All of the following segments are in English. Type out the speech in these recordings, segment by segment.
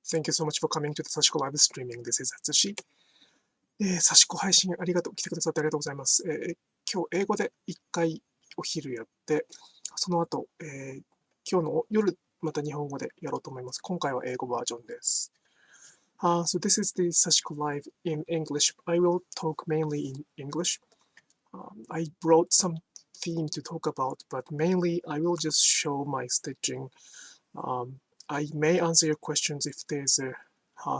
Thank you so much for coming to the Sashiko Live Streaming. This is Atsushi. サシコ配信来てくださってありがとうございます。今日英語で1回お昼やって、その後、今日の夜また日本語でやろうと思います。今回は英語バージョンです。So this is the Sashiko Live in English. I will talk mainly in English. I brought some theme to talk about, but mainly I will just show my stitching. I may answer your questions if there's a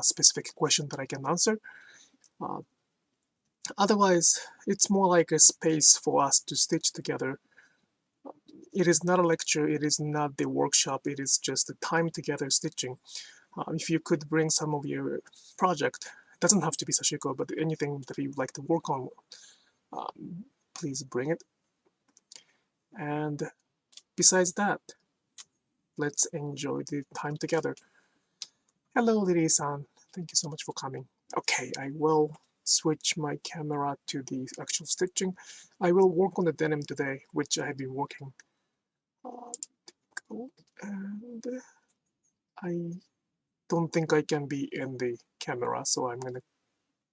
specific question that I can answer. Otherwise, it's more like a space for us to stitch together. It is not a lecture, it is not the workshop, it is just a time together stitching. If you could bring some of your project, it doesn't have to be Sashiko, but anything that you'd like to work on, please bring it. And besides that, let's enjoy the time together. Hello, Lily-san. Thank you so much for coming. Okay, I will switch my camera to the actual stitching. I will work on the denim today, which I have been working. And I don't think I can be in the camera, so I'm gonna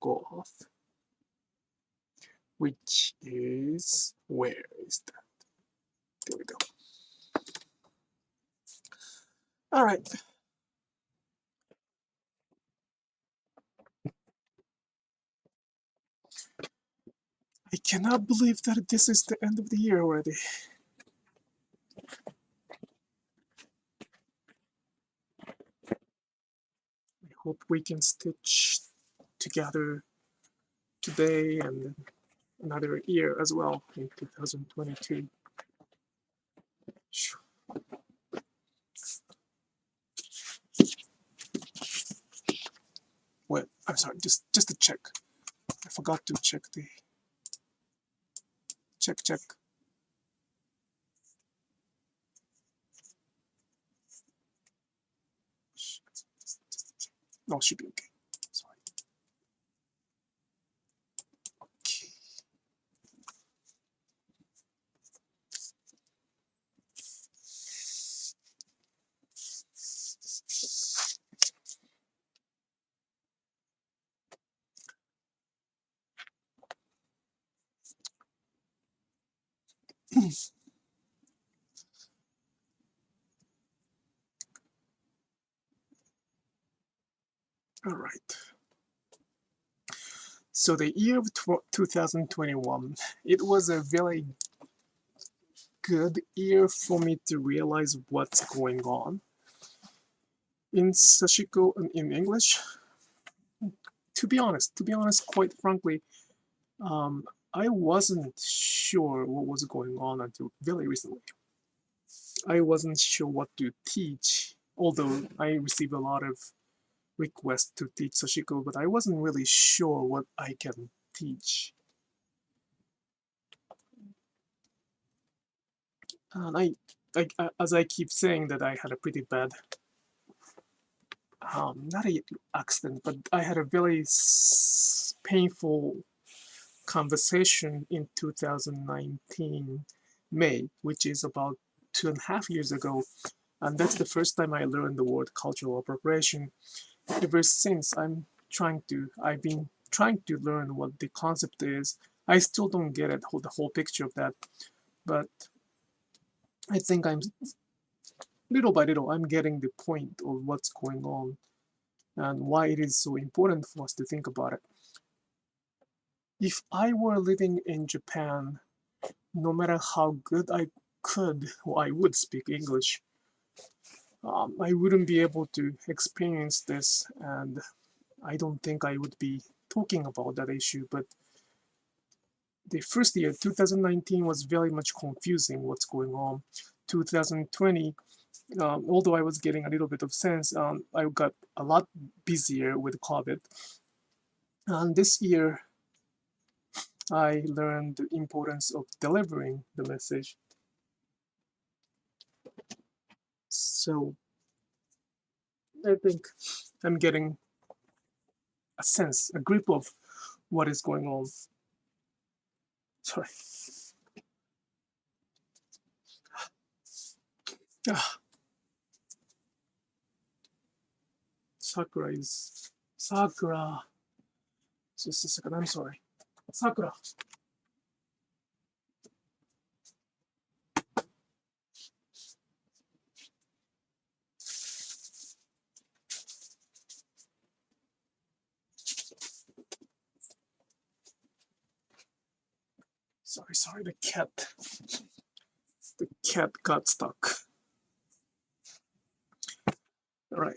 go off. Which is, where is that? There we go. All right. I cannot believe that this is the end of the year already. I hope we can stitch together today and another year as well in 2022. Well, I'm sorry, just to check. I forgot to check the check. No, should be okay. Sorry. Okay. All right. So the year of 2021, it was a very good year for me to realize what's going on in Sashiko and in English. To be honest, quite frankly, I wasn't sure what was going on until very recently. I wasn't sure what to teach, although I received a lot of requests to teach Sashiko, but I wasn't really sure what I can teach. And as I keep saying that I had a pretty bad, not an accident, but I had a very painful conversation in 2019 May, which is about 2.5 years ago, and that's the first time I learned the word cultural appropriation. Ever since, I've been trying to learn what the concept is. I still don't get it, the whole picture of that, but I think little by little, I'm getting the point of what's going on and why it is so important for us to think about it. If I were living in Japan, no matter how good I could or I would speak English, I wouldn't be able to experience this, and I don't think I would be talking about that issue. But the first year, 2019, was very much confusing what's going on. 2020, although I was getting a little bit of sense, I got a lot busier with COVID. And this year, I learned the importance of delivering the message. So I think I'm getting a sense, a grip of what is going on. Sorry. Sakura is Sakura. Just a second, I'm sorry. Sakura. Sorry, the cat got stuck. All right.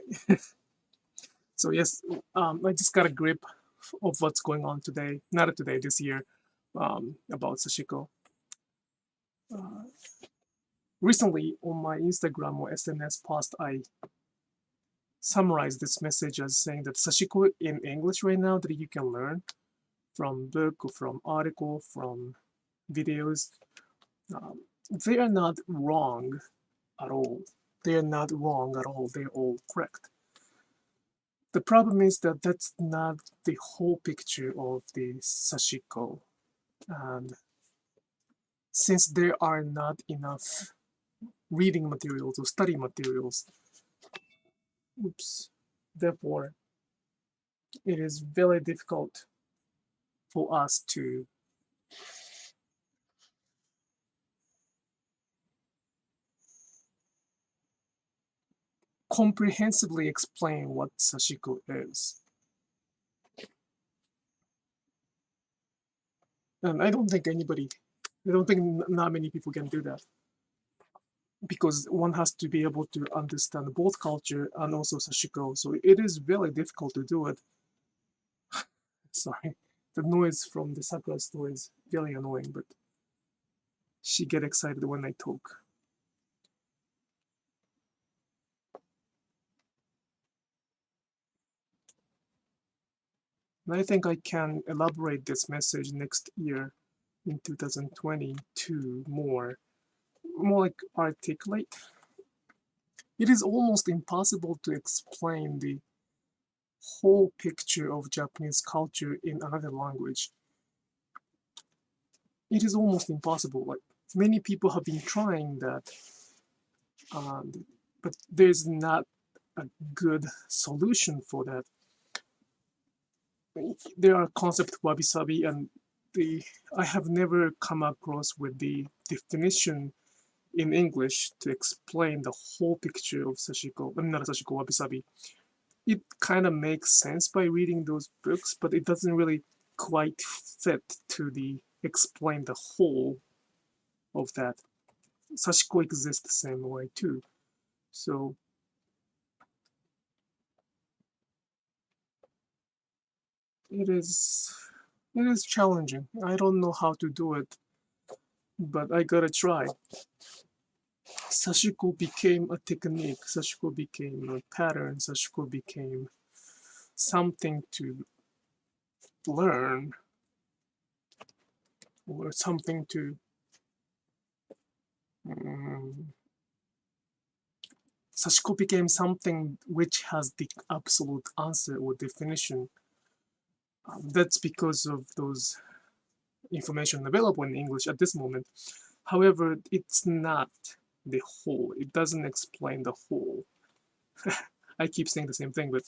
So yes, I just got a grip of what's going on today, not today, this year, about Sashiko. Recently, on my Instagram or SNS post, I summarized this message as saying that Sashiko in English right now that you can learn from book or from article, from videos, they are not wrong at all. They are not wrong at all. They're all correct. The problem is that that's not the whole picture of the Sashiko. And since there are not enough reading materials or study materials, therefore, it is very difficult for us to comprehensively explain what Sashiko is. And I don't think not many people can do that. Because one has to be able to understand both culture and also Sashiko. So it is very difficult to do it. Sorry, the noise from the Sakura store is very annoying, but she gets excited when I talk. And I think I can elaborate this message next year in 2020 to more like articulate. It is almost impossible to explain the whole picture of Japanese culture in another language. It is almost impossible. Like many people have been trying that, but there's not a good solution for that. There are concepts wabi-sabi, and I have never come across with the definition in English to explain the whole picture of Sashiko, not Sashiko, wabi-sabi. It kind of makes sense by reading those books, but it doesn't really quite fit to explain the whole of that. Sashiko exists the same way too. So it is challenging. I don't know how to do it, but I gotta try. Sashiko became a technique, Sashiko became a pattern, Sashiko became something to learn, or something to Sashiko became something which has the absolute answer or definition. That's because of those information available in English at this moment. However, it's not the whole. It doesn't explain the whole. I keep saying the same thing, but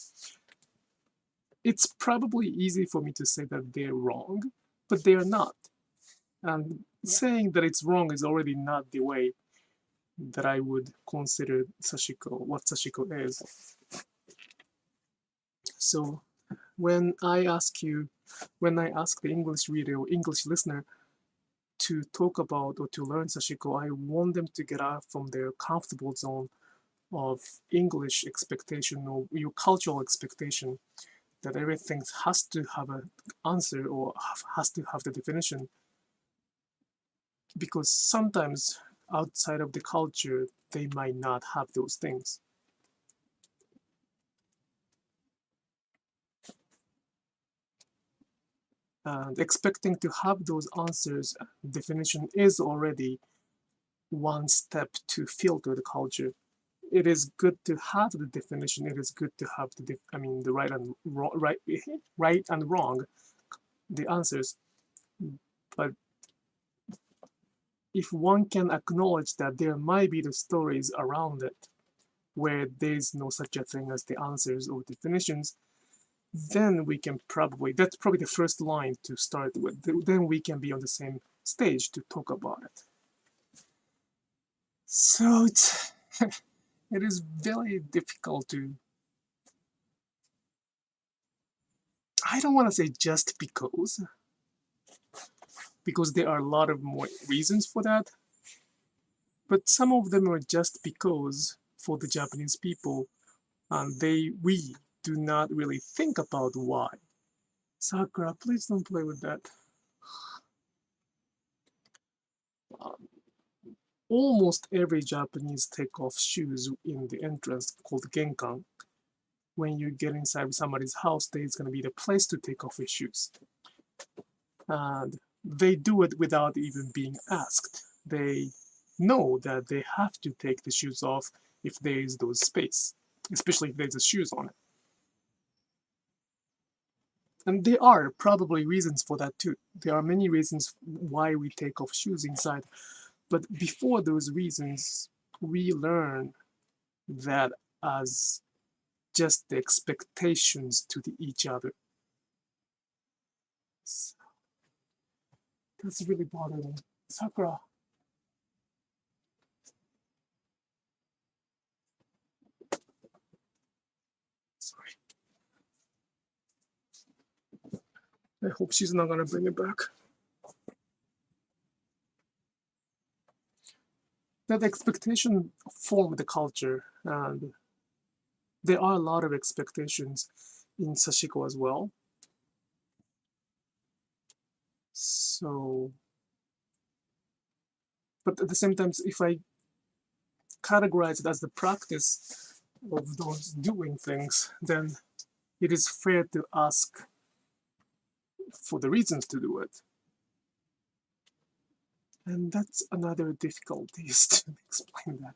it's probably easy for me to say that they're wrong, but they are not. And saying that it's wrong is already not the way that I would consider Sashiko, what Sashiko is. So when I ask the English reader or English listener to talk about or to learn Sashiko, I want them to get out from their comfortable zone of English expectation or your cultural expectation that everything has to have an answer or has to have the definition. Because sometimes outside of the culture, they might not have those things. And expecting to have those answers, definition is already one step to filter the culture. It is good to have the definition. It is good to have the right and wrong, the answers. But if one can acknowledge that there might be the stories around it, where there's no such a thing as the answers or definitions, then we can that's probably the first line to start with. Then we can be on the same stage to talk about it. So it is very difficult to, I don't want to say just because there are a lot of more reasons for that, but some of them are just because for the Japanese people, we do not really think about why. Sakura, please don't play with that. Almost every Japanese take off shoes in the entrance called genkan. When you get inside somebody's house, there's going to be the place to take off your shoes. And they do it without even being asked. They know that they have to take the shoes off if there is those space, especially if there's shoes on it. And there are probably reasons for that too. There are many reasons why we take off shoes inside. But before those reasons, we learn that as just the expectations to each other. So, that's really bothering. Sakura. Sorry. I hope she's not gonna bring it back. That expectation formed the culture, and there are a lot of expectations in Sashiko as well. So, but at the same time, if I categorize it as the practice of those doing things, then it is fair to ask for the reasons to do it. And that's another difficulty, is to explain that.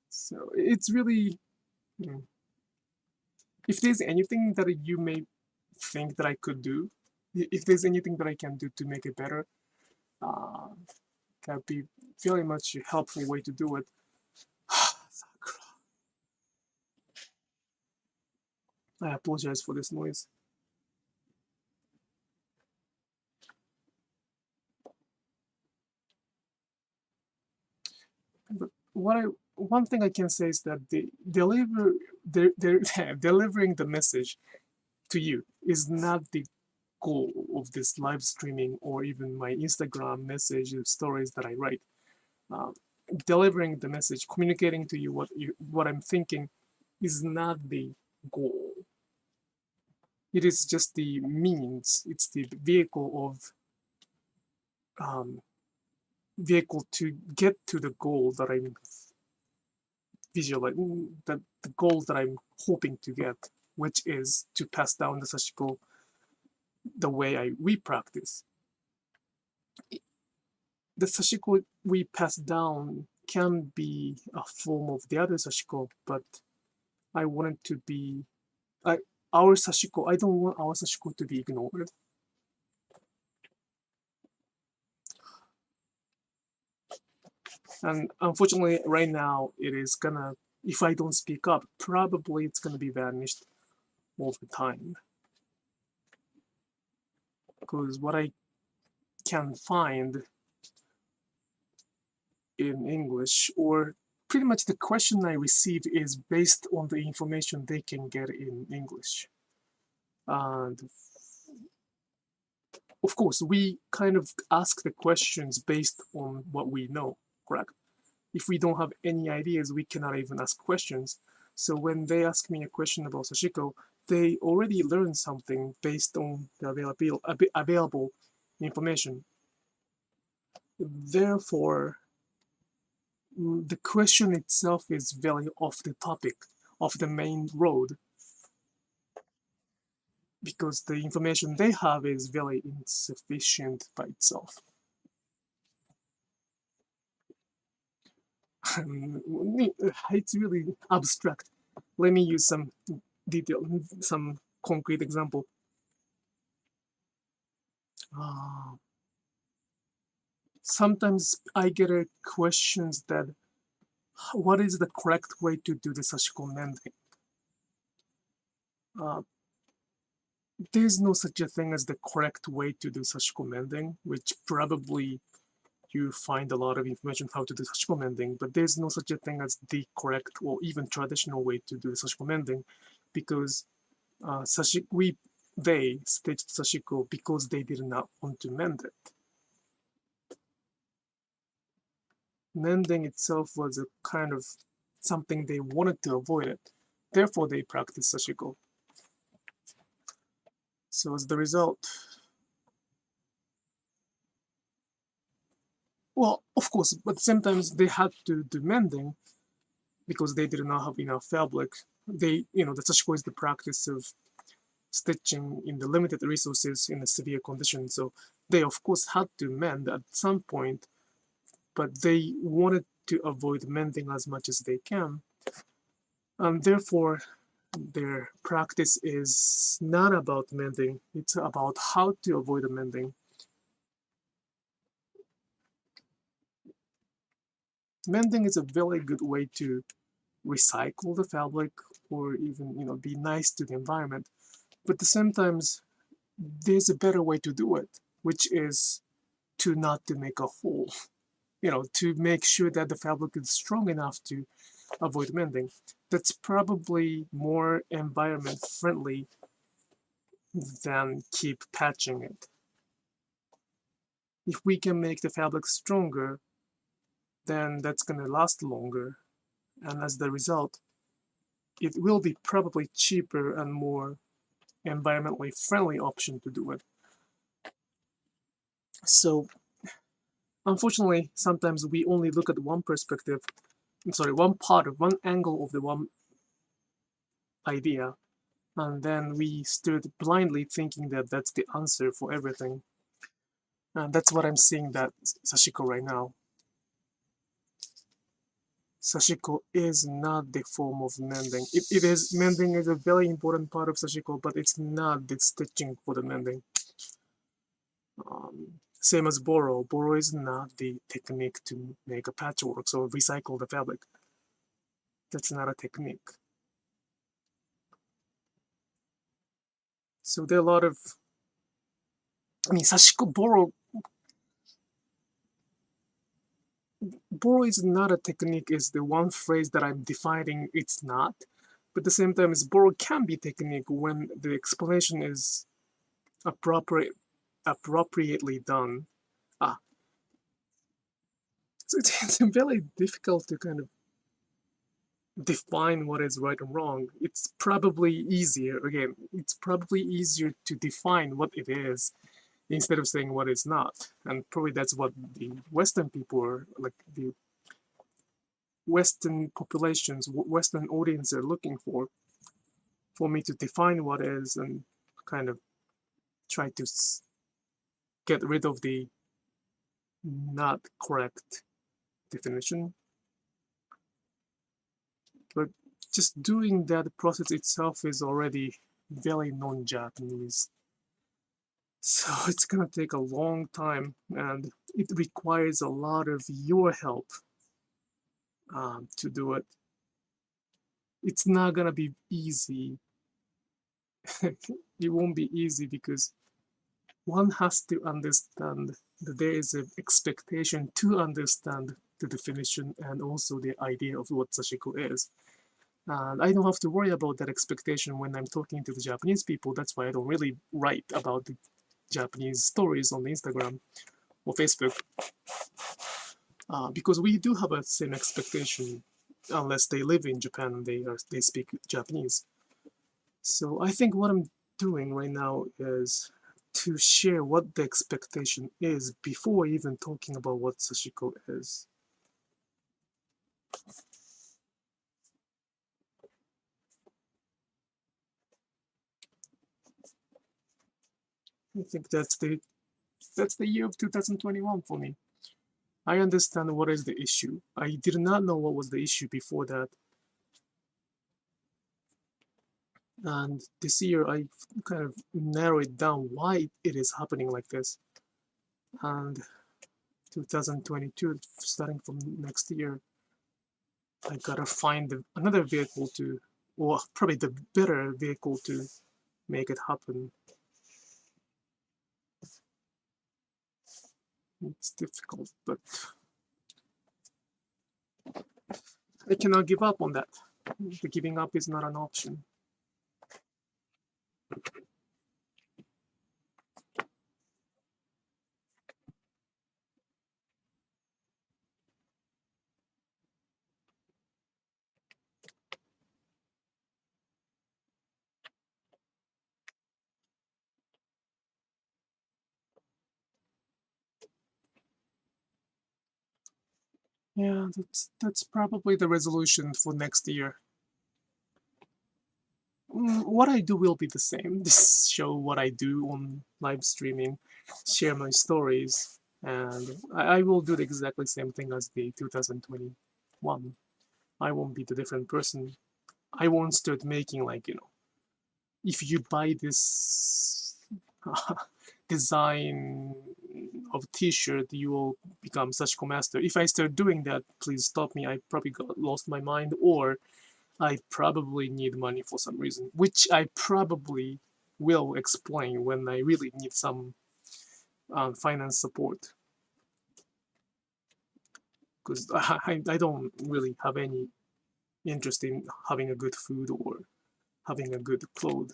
So it's really, if there's anything that you may think that I could do, if there's anything that I can do to make it better, that'd be very much a helpful way to do it. I apologize for this noise. But one thing I can say is that delivering the message to you is not the goal of this live streaming or even my Instagram message stories that I write. Delivering the message, communicating to you what I'm thinking, is not the goal. It is just the means. It's the vehicle to get to the goal that I'm visualizing, the goal that I'm hoping to get, which is to pass down the Sashiko the way we practice. The Sashiko we pass down can be a form of the other Sashiko, but I want it to be our Sashiko. I don't want our Sashiko to be ignored. And unfortunately, right now, it is gonna, if I don't speak up, probably it's gonna be vanished over time. Because what I can find in English, or pretty much the question I receive, is based on the information they can get in English. And of course, we kind of ask the questions based on what we know, correct? If we don't have any ideas, we cannot even ask questions. So when they ask me a question about Sashiko, they already learned something based on the available information. Therefore, the question itself is very off the topic, off the main road, because the information they have is very insufficient by itself. It's really abstract. Let me use some detail, some concrete example. Sometimes I get questions that, what is the correct way to do the Sashiko mending? There's no such a thing as the correct way to do Sashiko mending, which probably you find a lot of information how to do Sashiko mending, but there's no such a thing as the correct or even traditional way to do Sashiko mending, because they stitched Sashiko because they did not want to mend it. Mending itself was a kind of something they wanted to avoid it. Therefore, they practiced Sashiko. So as the result, well, of course, but sometimes they had to do mending because they did not have enough fabric. The Sashiko is the practice of stitching in the limited resources in a severe condition. So they, of course, had to mend at some point, but they wanted to avoid mending as much as they can. And therefore, their practice is not about mending, it's about how to avoid mending. Mending is a very good way to recycle the fabric or even, be nice to the environment. But at the same time, there's a better way to do it, which is to not to make a hole, to make sure that the fabric is strong enough to avoid mending. That's probably more environment friendly than keep patching it. If we can make the fabric stronger, then that's going to last longer, and as the result, it will be probably cheaper and more environmentally friendly option to do it. So unfortunately, sometimes we only look at one angle of the one idea, and then we stood blindly thinking that that's the answer for everything. And that's what I'm seeing that Sashiko right now. Sashiko is not the form of mending. Mending is a very important part of Sashiko, but it's not the stitching for the mending. Same as borrow. Borrow is not the technique to make a patchwork, so recycle the fabric. That's not a technique. So there are a lot of, Sashiko borrow is not a technique is the one phrase that I'm defining it's not. But at the same time, borrow can be technique when the explanation is appropriately done. So it's very difficult to kind of define what is right and wrong. It's probably easier to define what it is instead of saying what it's not. And probably that's what the Western people are, like the Western populations, Western audience are looking for me to define what is and kind of try to get rid of the not correct definition. But just doing that process itself is already very non-Japanese. So it's gonna take a long time, and it requires a lot of your help to do it. It's not gonna be easy. It won't be easy because one has to understand that there is an expectation to understand the definition and also the idea of what Sashiko is. And I don't have to worry about that expectation when I'm talking to the Japanese people. That's why I don't really write about the Japanese stories on Instagram or Facebook. Because we do have a same expectation unless they live in Japan and they speak Japanese. So I think what I'm doing right now is to share what the expectation is before even talking about what Sashiko is. I think that's the year of 2021 for me. I understand what is the issue. I did not know what was the issue before that. And this year I kind of narrowed down why it is happening like this. And 2022, starting from next year, I gotta find another vehicle to, or probably the better vehicle to make it happen. It's difficult, but I cannot give up on that. The giving up is not an option. Yeah, that's probably the resolution for next year. What I do will be the same. Just show what I do on live streaming, share my stories, and I will do the exactly same thing as the 2021. I won't be the different person. I won't start making like, if you buy this design of t-shirt, you will become Sashiko master. If I start doing that, please stop me. I probably lost my mind, or I probably need money for some reason, which I probably will explain when I really need some finance support. Because I don't really have any interest in having a good food or having a good clothes.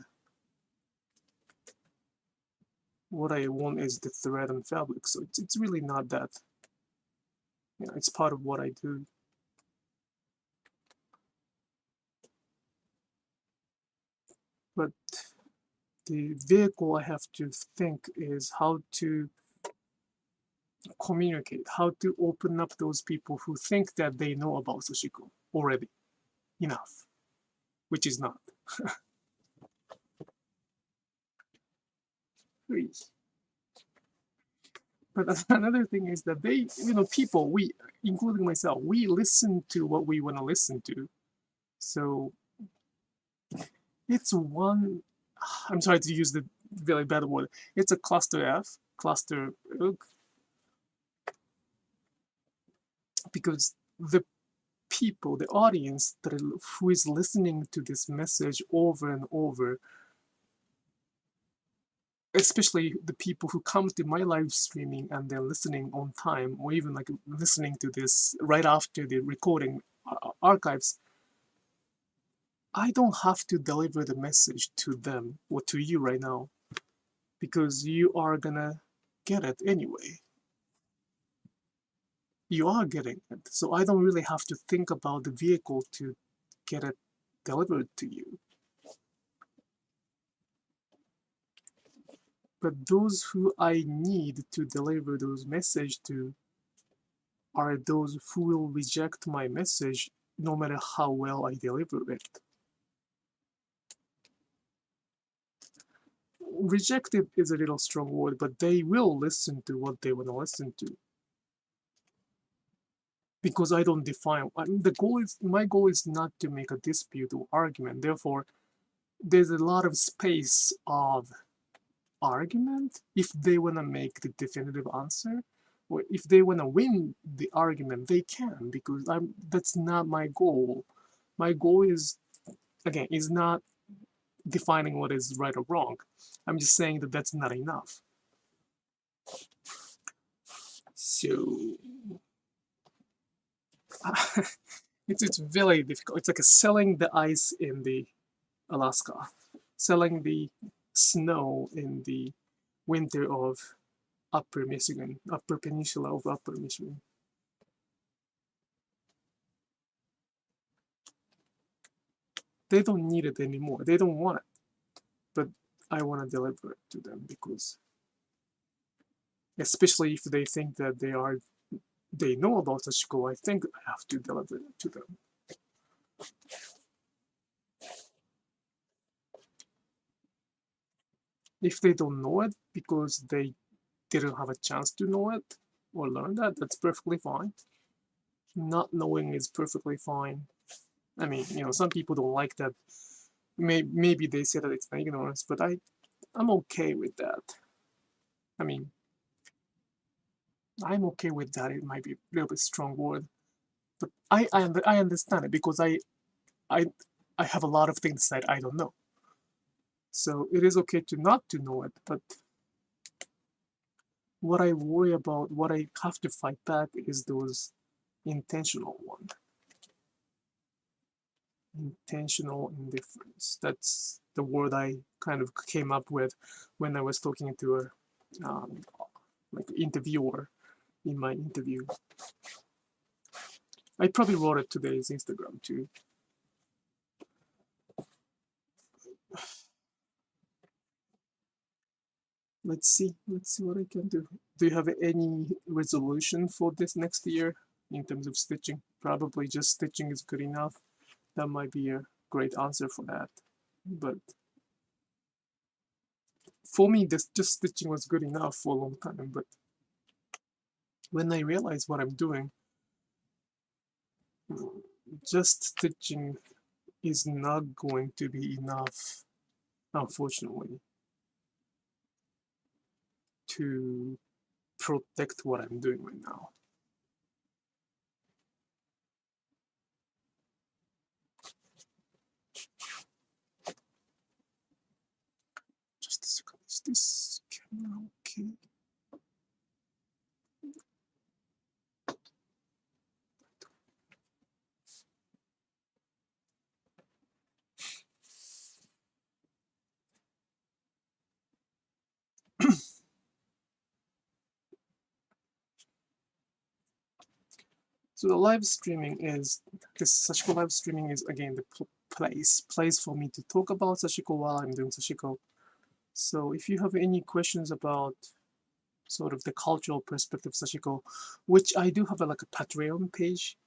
What I want is the thread and fabric, so it's really not that. It's part of what I do. But the vehicle I have to think is how to communicate, how to open up those people who think that they know about Sashiko already enough, which is not. But another thing is that they, people, we, including myself, we listen to what we want to listen to. So it's one, I'm sorry to use the very bad word, it's a cluster F, cluster, because the people, the audience who is listening to this message over and over, especially the people who come to my live streaming and they're listening on time, or even like listening to this right after the recording archives, I don't have to deliver the message to them or to you right now, because you are gonna get it anyway. You are getting it, so I don't really have to think about the vehicle to get it delivered to you. But those who I need to deliver those messages to are those who will reject my message no matter how well I deliver it. Rejected is a little strong word, but they will listen to what they want to listen to. Because I don't define, my goal is not to make a dispute or argument. Therefore, there's a lot of space of argument if they want to make the definitive answer, or if they want to win the argument, they can, because that's not my goal. My goal is, again, is not defining what is right or wrong. I'm just saying that that's not enough. So it's very difficult. It's like selling the ice in the Alaska, selling the snow in the winter of Upper Michigan, Upper Peninsula of Upper Michigan. They don't need it anymore. They don't want it. But I want to deliver it to them, because especially if they think that they know about Sashiko, I think I have to deliver it to them. If they don't know it because they didn't have a chance to know it or learn that, that's perfectly fine. Not knowing is perfectly fine. I mean, some people don't like that. Maybe they say that it's an ignorance, but I'm okay with that. I mean, I'm okay with that. It might be a little bit strong word. But I understand it because I have a lot of things that I don't know. So it is okay to not to know it, but what I worry about, what I have to fight back is those intentional ones. Intentional indifference. That's the word I kind of came up with when I was talking to a like interviewer in my interview. I probably wrote it today's Instagram too. Let's see what I can do. Do you have any resolution for this next year in terms of stitching? Probably just stitching is good enough. That might be a great answer for that. But for me, this just stitching was good enough for a long time. But when I realize what I'm doing, just stitching is not going to be enough, unfortunately, to protect what I'm doing right now. Just a second, is this camera okay? So the live streaming is, this Sashiko live streaming is again the place for me to talk about Sashiko while I'm doing Sashiko. So if you have any questions about sort of the cultural perspective of Sashiko, which I do have like a Patreon page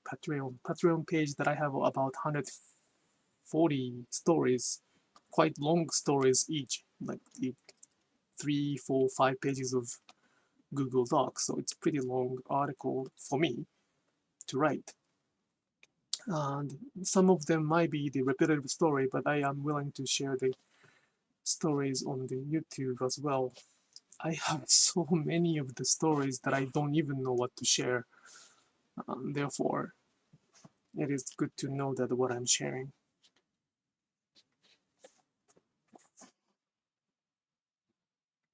that I have about 140 stories, quite long stories each, like 3, 4, 5 pages of Google Docs. So it's pretty long article for me to write. And some of them might be the repetitive story, but I am willing to share the stories on the YouTube as well. I have so many of the stories that I don't even know what to share. Therefore, it is good to know that what I'm sharing.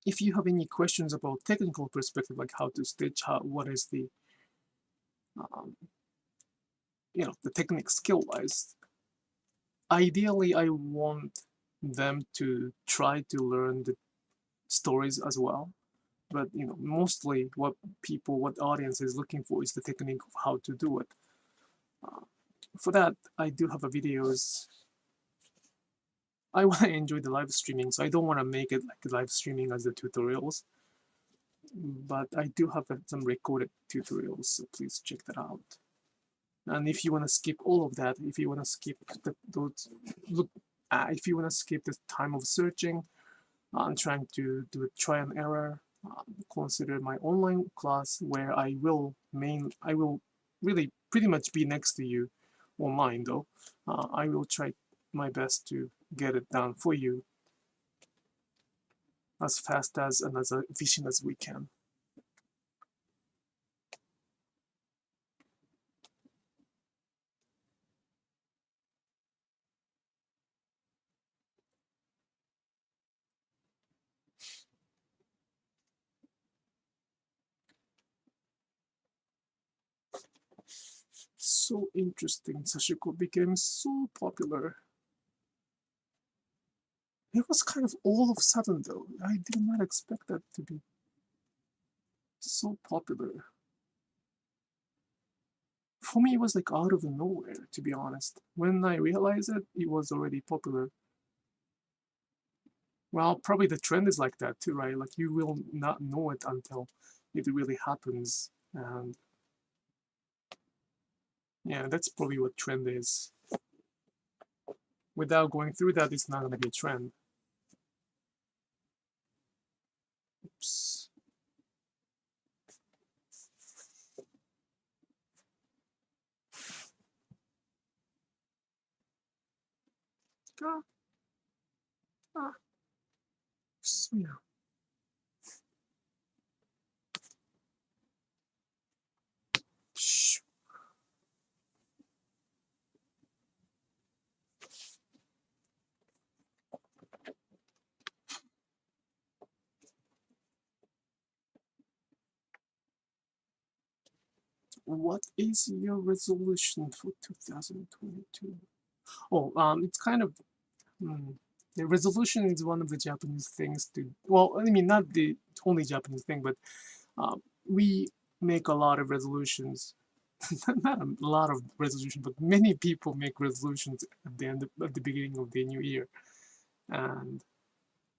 If you have any questions about technical perspective, like how to stitch, what is the the technique skill-wise, ideally I want them to try to learn the stories as well. But mostly what audience is looking for is the technique of how to do it. For that, I do have a videos. I want to enjoy the live streaming, so I don't want to make it like live streaming as the tutorials. But I do have some recorded tutorials, so please check that out. And if you want to skip all of that, if you want to skip if you want to skip the time of searching and trying to do a try and error, consider my online class where I will really pretty much be next to you online though. I will try my best to get it done for you as fast as and as efficient as we can. So interesting. Sashiko became so popular. It was kind of all of a sudden though. I did not expect that to be so popular. For me, it was like out of nowhere, to be honest. When I realized it, it was already popular. Well, probably the trend is like that too, right? Like you will not know it until it really happens. And yeah, that's probably what trend is. Without going through that, it's not going to be a trend. Oops. So yeah. Shh. what is your resolution for 2022? Oh, it's kind of, the resolution is one of the Japanese things to, well, I mean, not the only Japanese thing, but we make a lot of resolutions. Not a lot of resolutions, but many people make resolutions at the at the beginning of the new year. And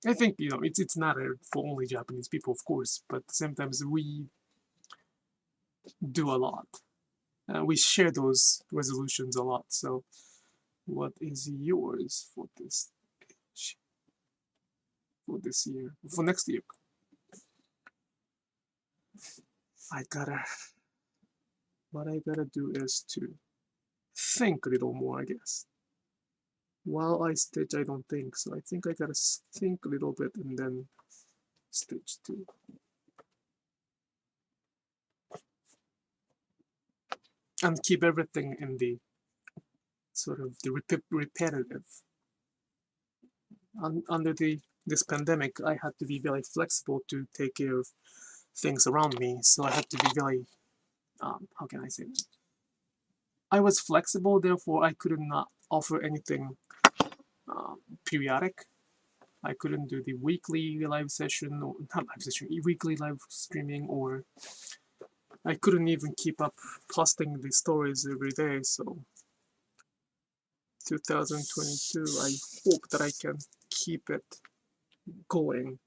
I think, it's not for only Japanese people, of course, but sometimes we do a lot. We share those resolutions a lot. So what is yours for this year, for next year? What I gotta do is to think a little more, I guess. While I stitch, I don't think, so I think I gotta think a little bit and then stitch too. And keep everything in the sort of the repetitive. Under this pandemic, I had to be very flexible to take care of things around me, so I had to be very, how can I say that? I was flexible, therefore I could not offer anything periodic. I couldn't do the weekly live session, or not live session, weekly live streaming, or I couldn't even keep up posting the stories every day. So 2022, I hope that I can keep it going.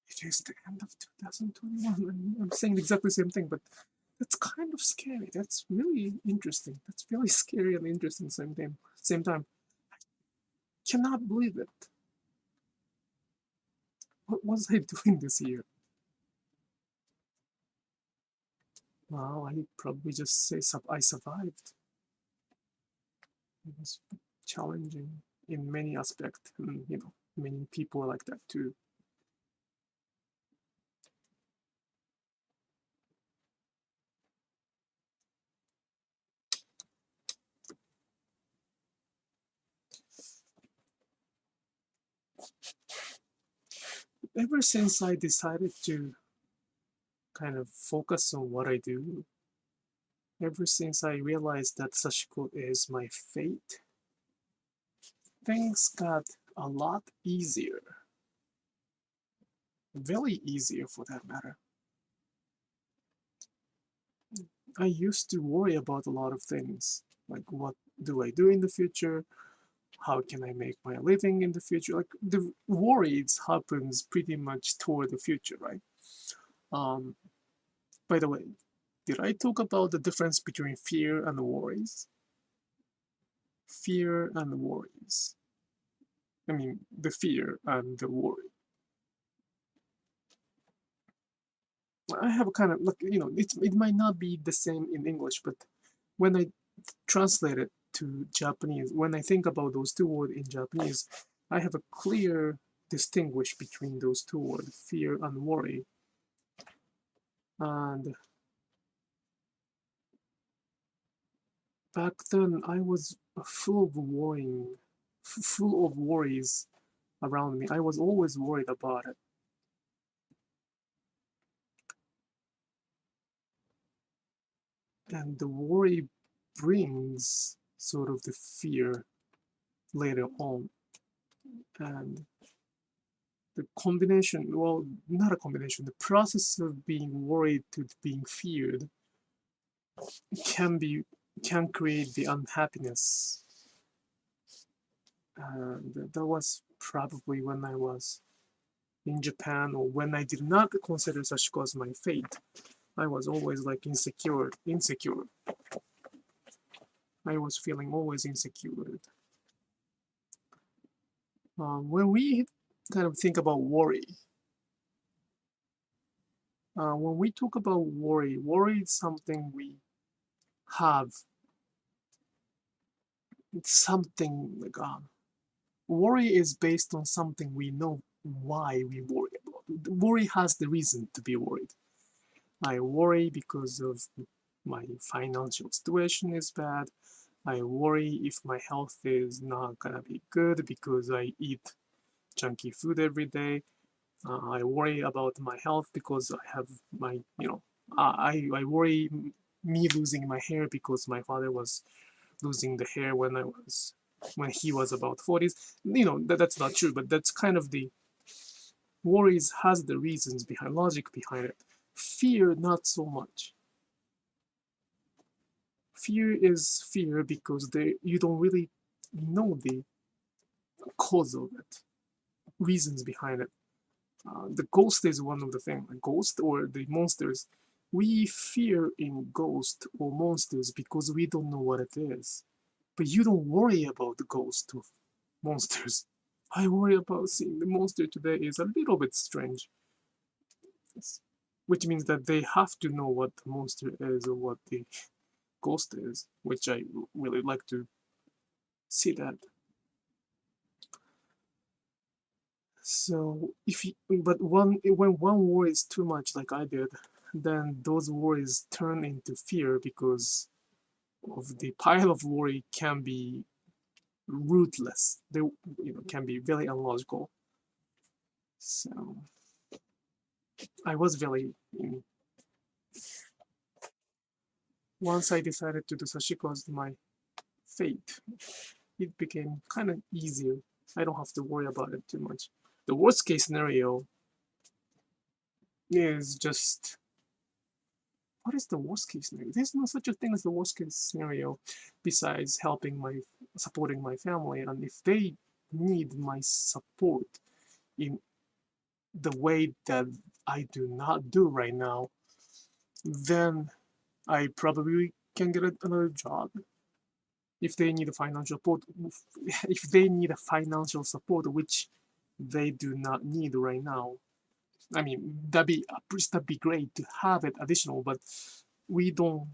It is the end of 2021. I'm saying exactly the same thing, but that's kind of scary. That's really interesting. That's really scary and interesting at the same time. I cannot believe it. What was I doing this year? Well, I probably just say I survived. It was challenging in many aspects, and many people are like that too. Ever since I decided to kind of focus on what I do, ever since I realized that Sashiko is my fate, things got a lot easier. Very easier for that matter. I used to worry about a lot of things, like what do I do in the future? How can I make my living in the future? Like the worries happens pretty much toward the future, right? By the way, did I talk about the difference between fear and worries? Fear and worries. I mean, the fear and the worry. I have a kind of, like, it might not be the same in English, but when I translate it to Japanese, when I think about those two words in Japanese, I have a clear distinguish between those two words, fear and worry. And back then, I was full of worries around me. I was always worried about it. And the worry brings sort of the fear later on. And the combination, well, not a combination, the process of being worried to being feared can create the unhappiness. And that was probably when I was in Japan, or when I did not consider Sashiko as my fate. I was always like insecure. I was feeling always insecure. When we kind of think about worry, when we talk about worry, worry is something we have. It's something like worry is based on something we know why we worry about. Worry has the reason to be worried. I worry because of my financial situation is bad. I worry if my health is not gonna be good because I eat junky food every day. I worry about my health because I have my, I worry me losing my hair because my father was losing the hair when he was about 40s. That's not true, but that's kind of the worries has the reasons behind, logic behind it. Fear, not so much. Fear is fear because you don't really know the cause of it, reasons behind it. The ghost is one of the things. Ghost or the monsters. We fear in ghost or monsters because we don't know what it is. But you don't worry about the ghost of monsters. I worry about seeing the monster today is a little bit strange. Which means that they have to know what the monster is or what the ghost is, which I really like to see that. So when one worry is too much, like I did, then those worries turn into fear because of the pile of worry can be rootless. They can be very illogical. So I was very once I decided to do Sashiko as my fate, it became kind of easier. I don't have to worry about it too much. The worst case scenario is just, what is the worst case scenario? There's no such a thing as the worst case scenario besides supporting my family. And if they need my support in the way that I do not do right now, then I probably can get another job. If they need a financial support, which they do not need right now. I mean, that'd be great to have it additional, but we don't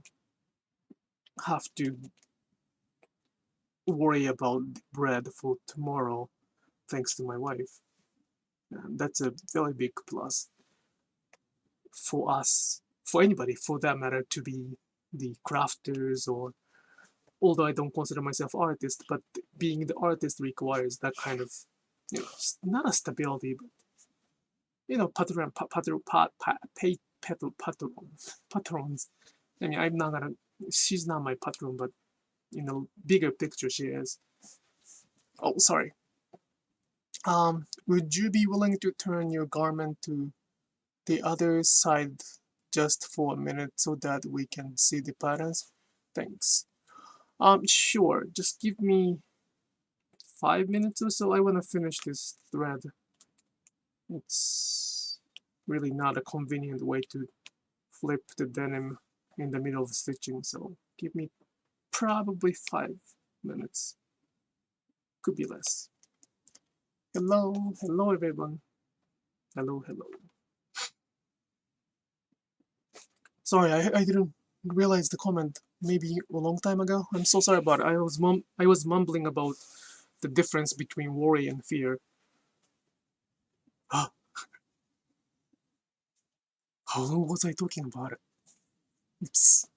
have to worry about bread for tomorrow, thanks to my wife. That's a very big plus for us, for anybody, for that matter, to be the crafters, or although I don't consider myself artist, but being the artist requires that kind of, not a stability, but patrons. I mean, I'm not gonna. She's not my patron, but in the bigger picture, she is. Oh, sorry. Would you be willing to turn your garment to the other side just for a minute so that we can see the patterns? Thanks. Sure. Just give me 5 minutes or so. I want to finish this thread. It's really not a convenient way to flip the denim in the middle of stitching, so give me probably 5 minutes. Could be less. Hello everyone. Hello. Sorry, I didn't realize the comment maybe a long time ago. I'm so sorry about it. I was mumbling about the difference between worry and fear. How long was I talking about it? Oops.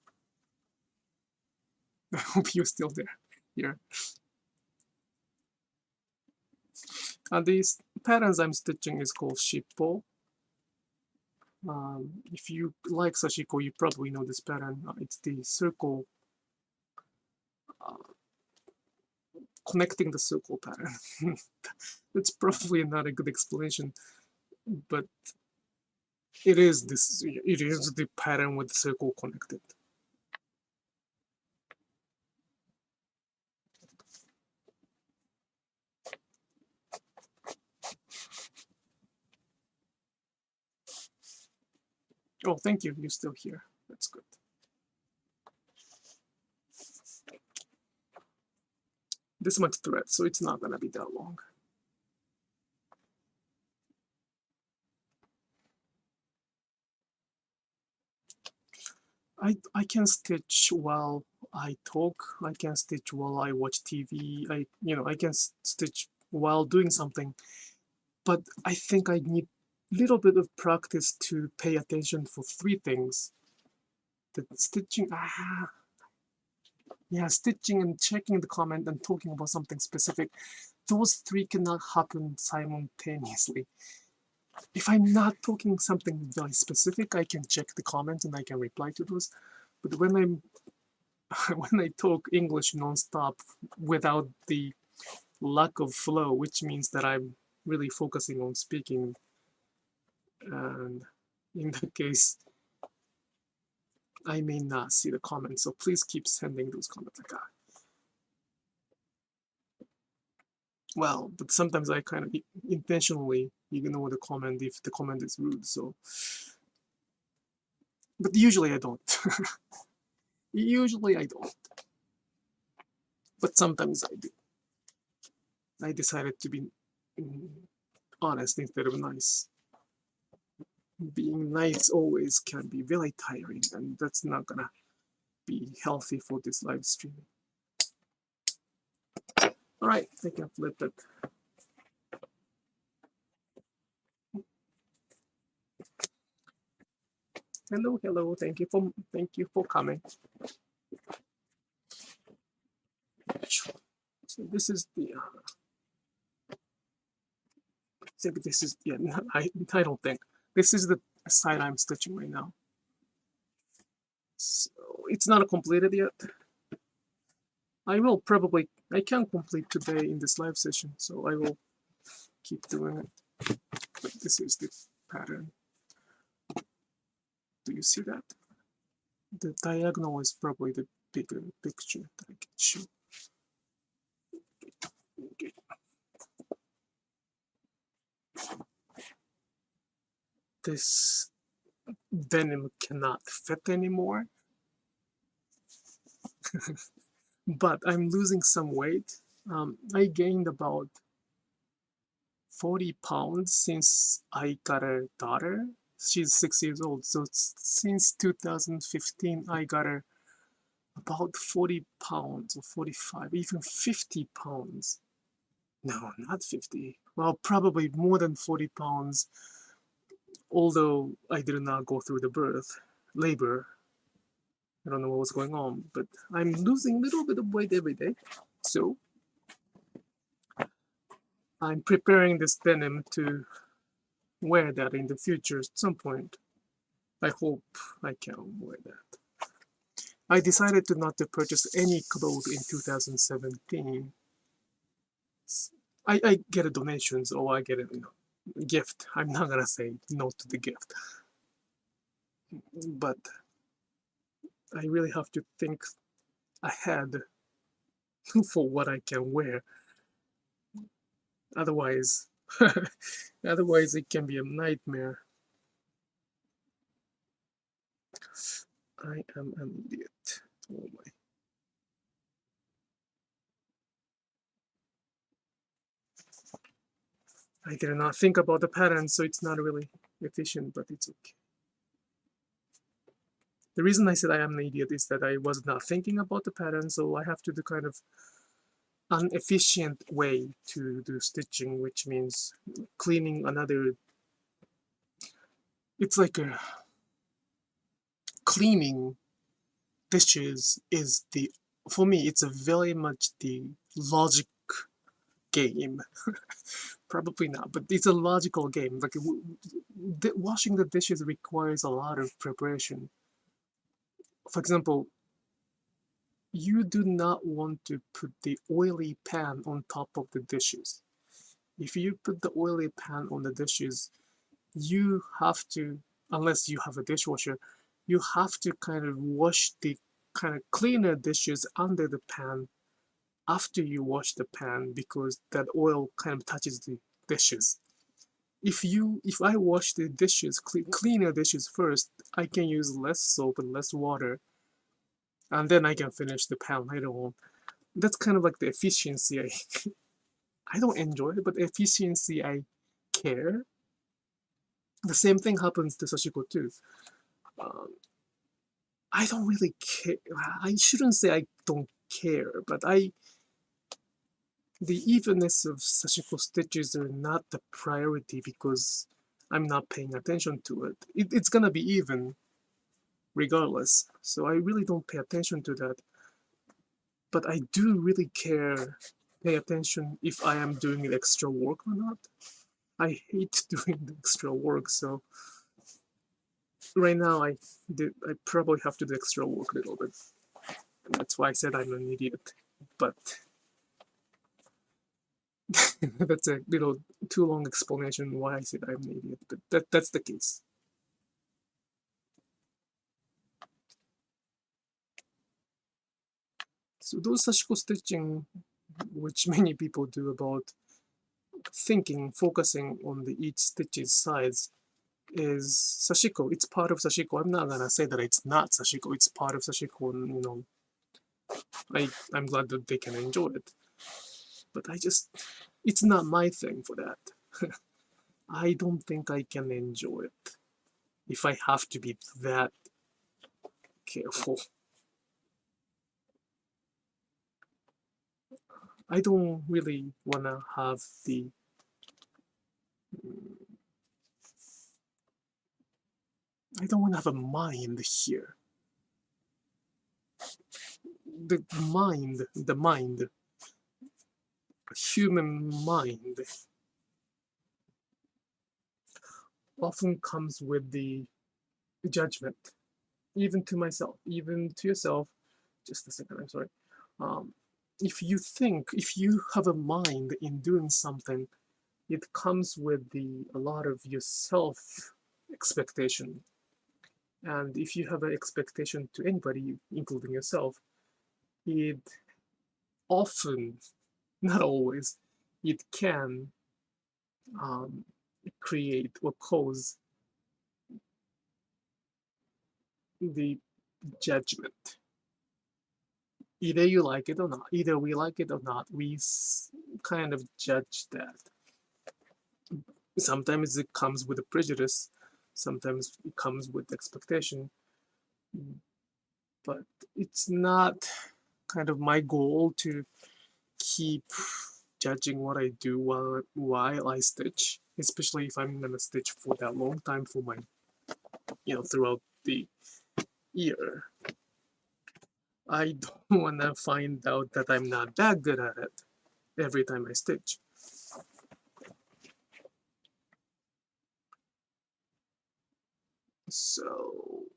I hope you're still there. Here. These patterns I'm stitching is called shippo. If you like Sashiko, you probably know this pattern. It's the circle, connecting the circle pattern. It's probably not a good explanation, but it is the pattern with the circle connected. Oh, thank you. You're still here. That's good. this much thread, so it's not gonna be that long. I can stitch while I talk. I can stitch while I watch TV. I can stitch while doing something. But I think I need a little bit of practice to pay attention for three things. The stitching, stitching and checking the comment and talking about something specific. Those three cannot happen simultaneously. If I'm not talking something very specific, I can check the comments and I can reply to those. But when I talk English nonstop without the lack of flow, which means that I'm really focusing on speaking, and in that case, I may not see the comments. So please keep sending those comments. Well, but sometimes I kind of intentionally ignore the comment if the comment is rude. So, but usually I don't. Usually I don't. But sometimes I do. I decided to be honest instead of nice. Being nice always can be very tiring, and that's not gonna be healthy for this live streaming. All right, I can flip it. Hello. Thank you for coming. So this is the. I think this is I don't think this is the side I'm stitching right now. So it's not completed yet. I can complete today in this live session, so I will keep doing it. But this is the pattern. Do you see that? The diagonal is probably the bigger picture that I can show. Okay. This denim cannot fit anymore. But I'm losing some weight. I gained about 40 pounds since I got a daughter. She's 6 years old. So since 2015, I got her about 40 pounds or 45, even 50 pounds. No, not 50. Well, probably more than 40 pounds. Although I did not go through the labor. I don't know what was going on, but I'm losing a little bit of weight every day. So I'm preparing this denim to wear that in the future at some point. I hope I can wear that. I decided not to purchase any clothes in 2017. I get donations or I get a gift. I'm not gonna say no to the gift, but I really have to think ahead for what I can wear. Otherwise, it can be a nightmare. I am an idiot. Oh my. I did not think about the pattern, so it's not really efficient, but it's okay. The reason I said I am an idiot is that I was not thinking about the pattern, so I have to do kind of an efficient way to do stitching, which means cleaning another. It's like a cleaning dishes is for me, it's a very much the logic game. Probably not, but it's a logical game. Like washing the dishes requires a lot of preparation. For example, you do not want to put the oily pan on top of the dishes. If you put the oily pan on the dishes, you have to, unless you have a dishwasher, you have to kind of wash the kind of cleaner dishes under the pan after you wash the pan, because that oil kind of touches the dishes. If I wash the dishes, cleaner dishes first, I can use less soap and less water, and then I can finish the pan later on. that's kind of like the efficiency I don't enjoy it, but efficiency I care. The same thing happens to Sashiko too. I don't really care. I shouldn't say I don't care, but the evenness of Sashiko stitches are not the priority because I'm not paying attention to it. It's gonna be even regardless, so I really don't pay attention to that. But I do really pay attention if I am doing extra work or not. I hate doing the extra work, so right now I probably have to do extra work a little bit. And that's why I said I'm an idiot. But that's a little too long explanation why I said I'm an idiot, but that's the case. So those Sashiko stitching, which many people do about focusing on each stitch's size, is Sashiko. It's part of Sashiko. I'm not gonna say that it's not Sashiko. It's part of Sashiko, and I'm glad that they can enjoy it. But it's not my thing for that. I don't think I can enjoy it if I have to be that careful. I don't really wanna have I don't want to have a mind here. The mind, human mind, often comes with the judgment, even to myself, even to yourself. Just a second, I'm sorry. If you have a mind in doing something, it comes with a lot of your self expectation. And if you have an expectation to anybody, including yourself, it often, not always, it can create or cause the judgment. Either you like it or not, either we like it or not, we kind of judge that. Sometimes it comes with a prejudice, sometimes it comes with expectation, but it's not kind of my goal to keep judging what I do while I stitch, especially if I'm gonna stitch for that long time for my, throughout the year. I don't wanna find out that I'm not that good at it every time I stitch. So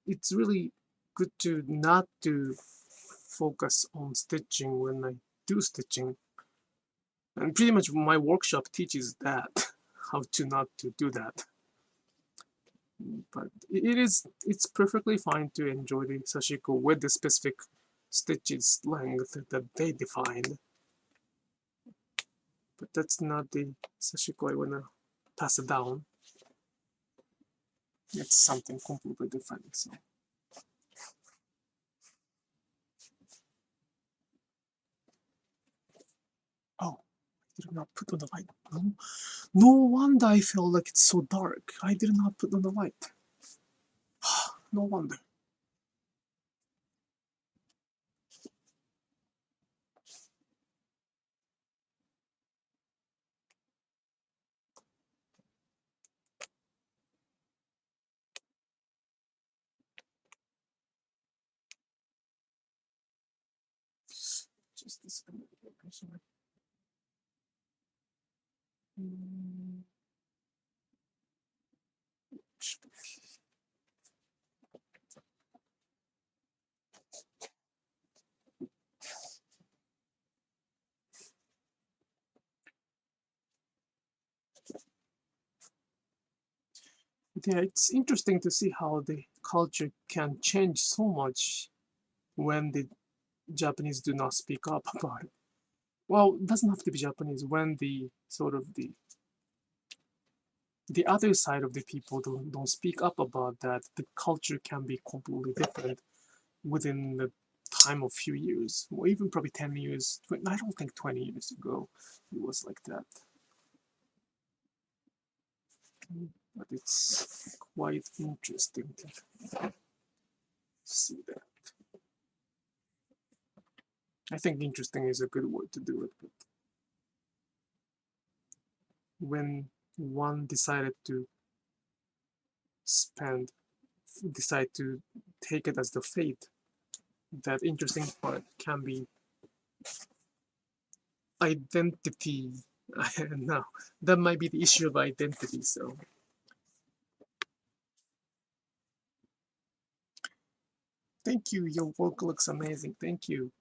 it's really good to not to focus on stitching when I do stitching. And pretty much my workshop teaches that, how to not to do that. But it's perfectly fine to enjoy the Sashiko with the specific stitches length that they defined. But that's not the Sashiko I wanna pass it down. It's something completely different. So. Oh, I did not put on the light. No wonder I felt like it's so dark. I did not put on the light. No wonder. Just a second. I'm sorry. Yeah, it's interesting to see how the culture can change so much when the Japanese do not speak up about it. Well, it doesn't have to be Japanese. When the sort of the other side of the people don't speak up about that, the culture can be completely different within the time of few years, or even probably 10 years, I don't think 20 years ago it was like that. But it's quite interesting to see that. I think interesting is a good word to do it, but when one decided to decide to take it as the fate, that interesting part can be identity. No, that might be the issue of identity. So thank you, your work looks amazing, thank you.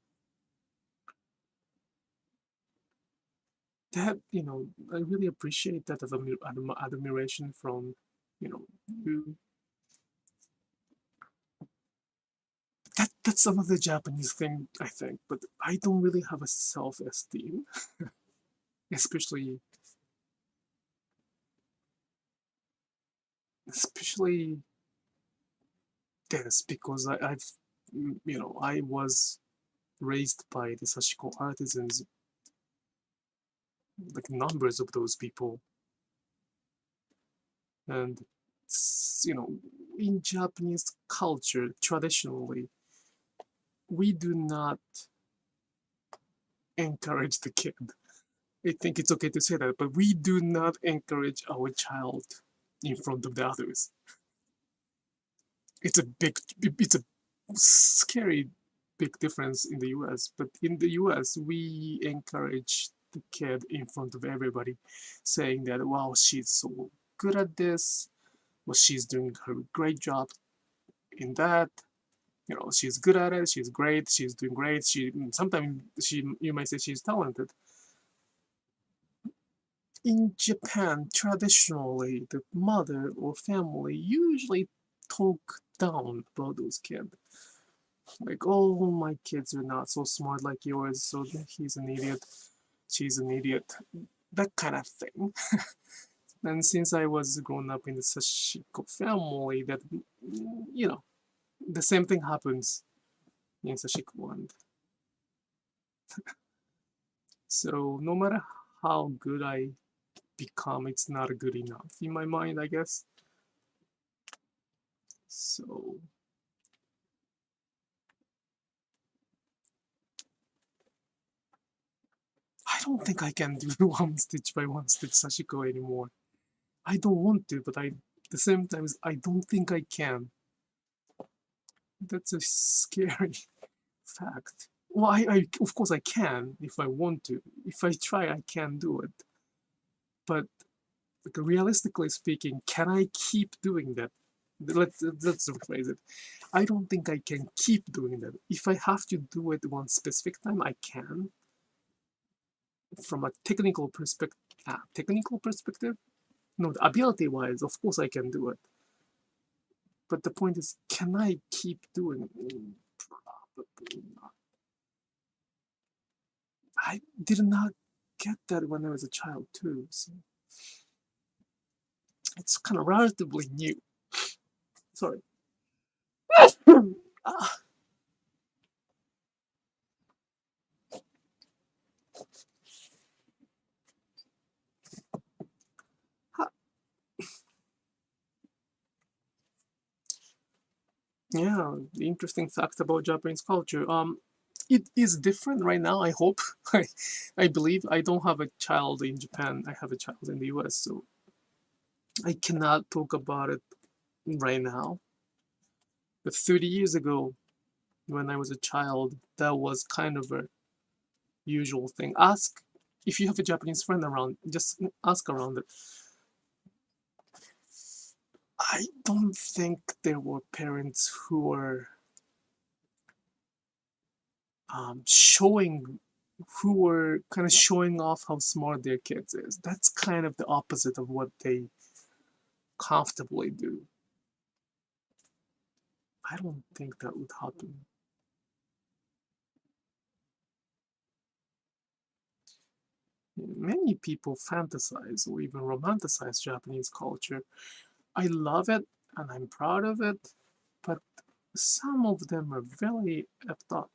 That, you know, I really appreciate that admiration from, you know, you. That's another Japanese thing, I think, but I don't really have a self-esteem, especially this, because I've, you know, I was raised by the Sashiko artisans, like numbers of those people, and you know, in Japanese culture, traditionally, we do not encourage the kid. I think it's okay to say that, but we do not encourage our child in front of the others. It's a scary big difference in the US, but in the US, we encourage the kid in front of everybody, saying that, wow, she's so good at this, well, she's doing her great job in that, you know, she's good at it, she's great, she's doing great, sometimes you might say she's talented. In Japan, traditionally, the mother or family usually talk down about those kids. Like, oh, my kids are not so smart like yours, so he's an idiot, she's an idiot, that kind of thing. And since I was grown up in the Sashiko family, that, you know, the same thing happens in Sashiko. And so no matter how good I become, it's not good enough in my mind, I guess. So I don't think I can do one stitch by one stitch Sashiko anymore. I don't want to, but at the same time, I don't think I can. That's a scary fact. Well, of course I can if I want to. If I try, I can do it. But like, realistically speaking, can I keep doing that? Let's rephrase it. I don't think I can keep doing that. If I have to do it one specific time, I can. From a technical perspective, no, the ability-wise, of course I can do it. But the point is, can I keep doing it? Probably not. I did not get that when I was a child too, so it's kind of relatively new. Sorry. Yeah, the interesting fact about Japanese culture. It is different right now, I hope. I believe. I don't have a child in Japan. I have a child in the US, so I cannot talk about it right now. But 30 years ago, when I was a child, that was kind of a usual thing. Ask if you have a Japanese friend around, just ask around it. I don't think there were parents who were who were kind of showing off how smart their kids is. That's kind of the opposite of what they comfortably do. I don't think that would happen. Many people fantasize or even romanticize Japanese culture. I love it and I'm proud of it, but some of them are very effed up.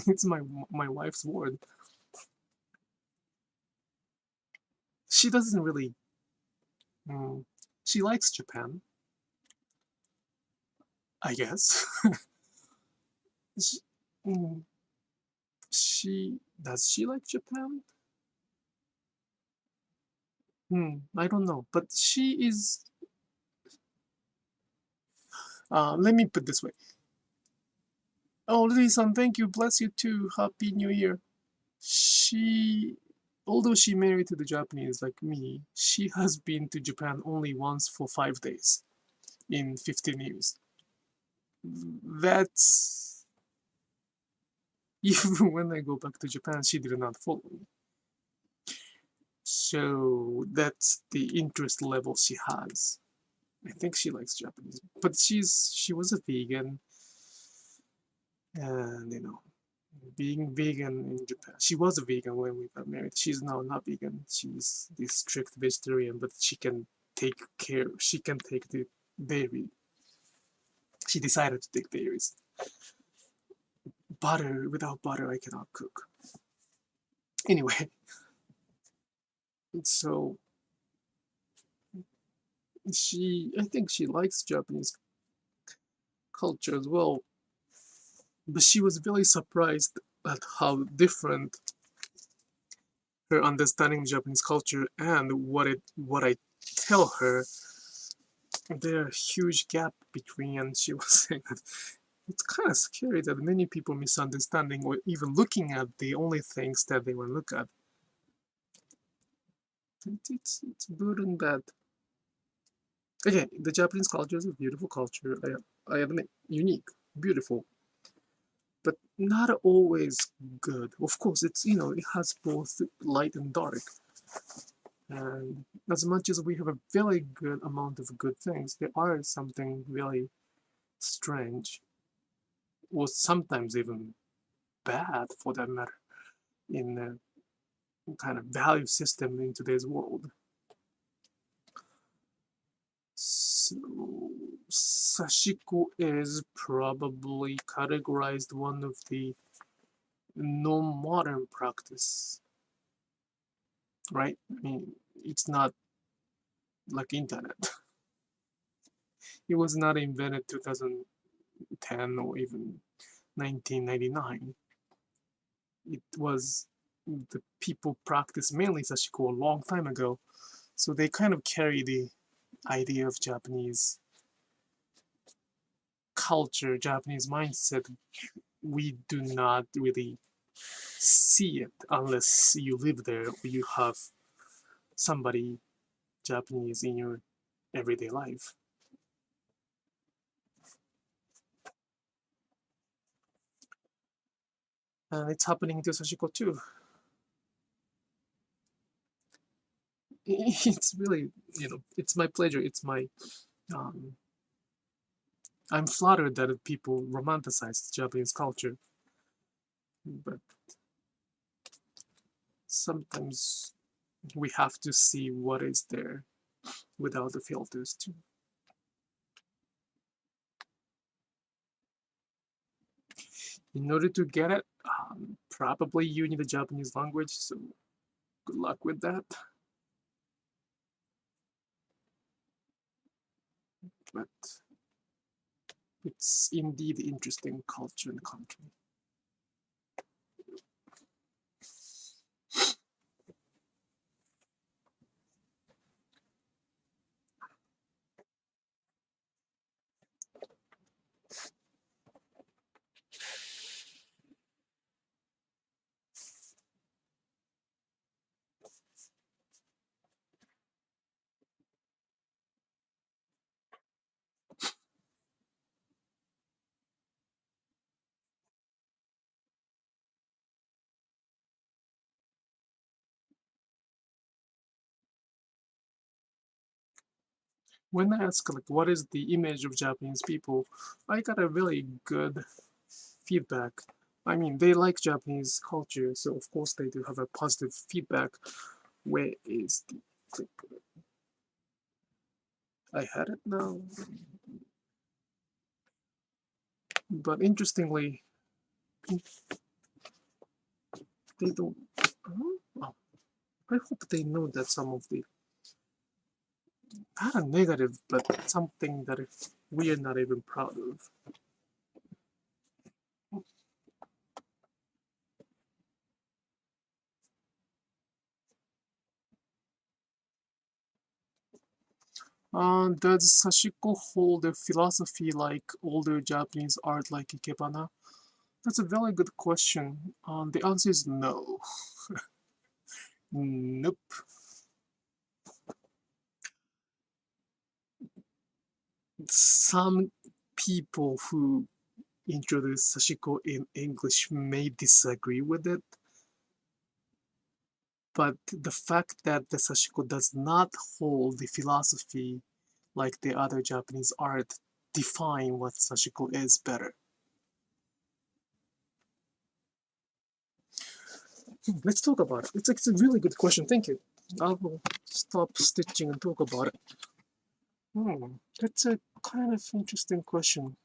It's my wife's word. She doesn't really. She likes Japan, I guess. she, does she like Japan? I don't know, but she is. Let me put this way. Oh, Lily-san, thank you. Bless you too. Happy New Year. Although she married to the Japanese like me, she has been to Japan only once for 5 days in 15 years. That's even when I go back to Japan, she did not follow me. So that's the interest level she has. I think she likes Japanese, but she was a vegan, and being vegan in Japan. She was a vegan when we got married. She's now not vegan. She's the strict vegetarian, but she can take the dairy. She decided to take dairies. Without butter, I cannot cook. Anyway, so I think she likes Japanese culture as well, but she was very surprised at how different her understanding of Japanese culture and what I tell her, there's a huge gap between, and she was saying that it's kind of scary that many people misunderstanding or even looking at the only things that they want to look at. It's good and bad. Again, the Japanese culture is a beautiful culture. I admit, unique, beautiful, but not always good. Of course, it has both light and dark. And as much as we have a very good amount of good things, there are something really strange, or sometimes even bad for that matter, in the kind of value system in today's world. So Sashiko is probably categorized one of the non-modern practice, right? I mean, it's not like internet. It was not invented 2010 or even 1999. It was the people practiced mainly Sashiko a long time ago, so they kind of carry the idea of Japanese culture, Japanese mindset. We do not really see it unless you live there or you have somebody Japanese in your everyday life. And it's happening to Sashiko too. It's really, it's my pleasure. It's my, I'm flattered that people romanticize Japanese culture, but sometimes we have to see what is there without the filters too. In order to get it, probably you need a Japanese language, so good luck with that. But it's indeed interesting culture and country. When I ask what is the image of Japanese people, I got a really good feedback. I mean, they like Japanese culture, so of course they do have a positive feedback. Where is the clip? I had it now. But interestingly, they don't. I hope they know that some of the not a negative, but something that we are not even proud of. Does Sashiko hold a philosophy like older Japanese art like Ikebana? That's a very good question. The answer is no. Nope. Some people who introduce Sashiko in English may disagree with it, but the fact that the Sashiko does not hold the philosophy like the other Japanese art define what Sashiko is better. Let's talk about it. It's a really good question. Thank you. I will stop stitching and talk about it. That's a kind of interesting question.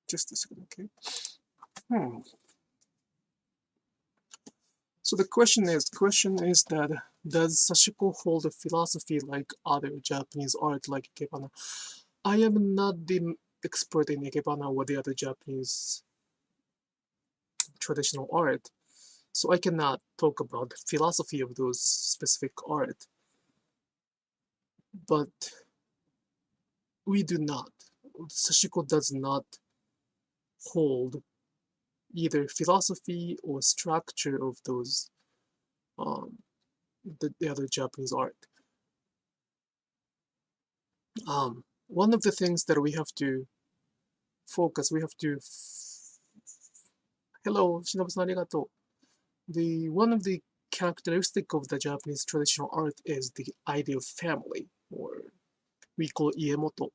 Just a second, okay? So the question is that does Sashiko hold a philosophy like other Japanese art like Ikebana? I am not the expert in Ikebana or the other Japanese traditional art, so I cannot talk about the philosophy of those specific art. But we do not. Sashiko does not hold either philosophy or structure of those the other Japanese art. One of the things that we have to focus, hello, Shinobu-san, arigato. One of the characteristic of the Japanese traditional art is the idea of family, or we call it iemoto.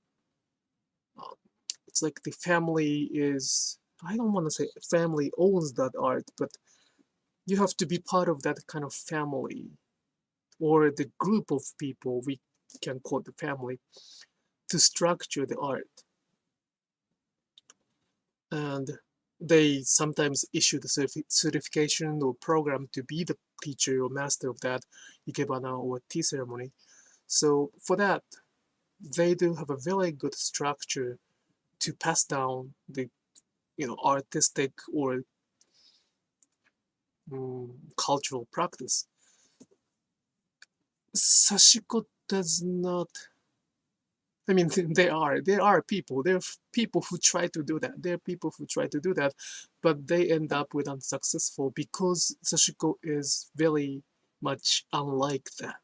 It's like the family is, I don't want to say family owns that art, but you have to be part of that kind of family, or the group of people, we can call it the family, to structure the art. And they sometimes issue the certification or program to be the teacher or master of that Ikebana or tea ceremony. So for that, they do have a very good structure to pass down the artistic or cultural practice. Sashiko does not. I mean, there are people who try to do that. But they end up with unsuccessful because Sashiko is very much unlike that.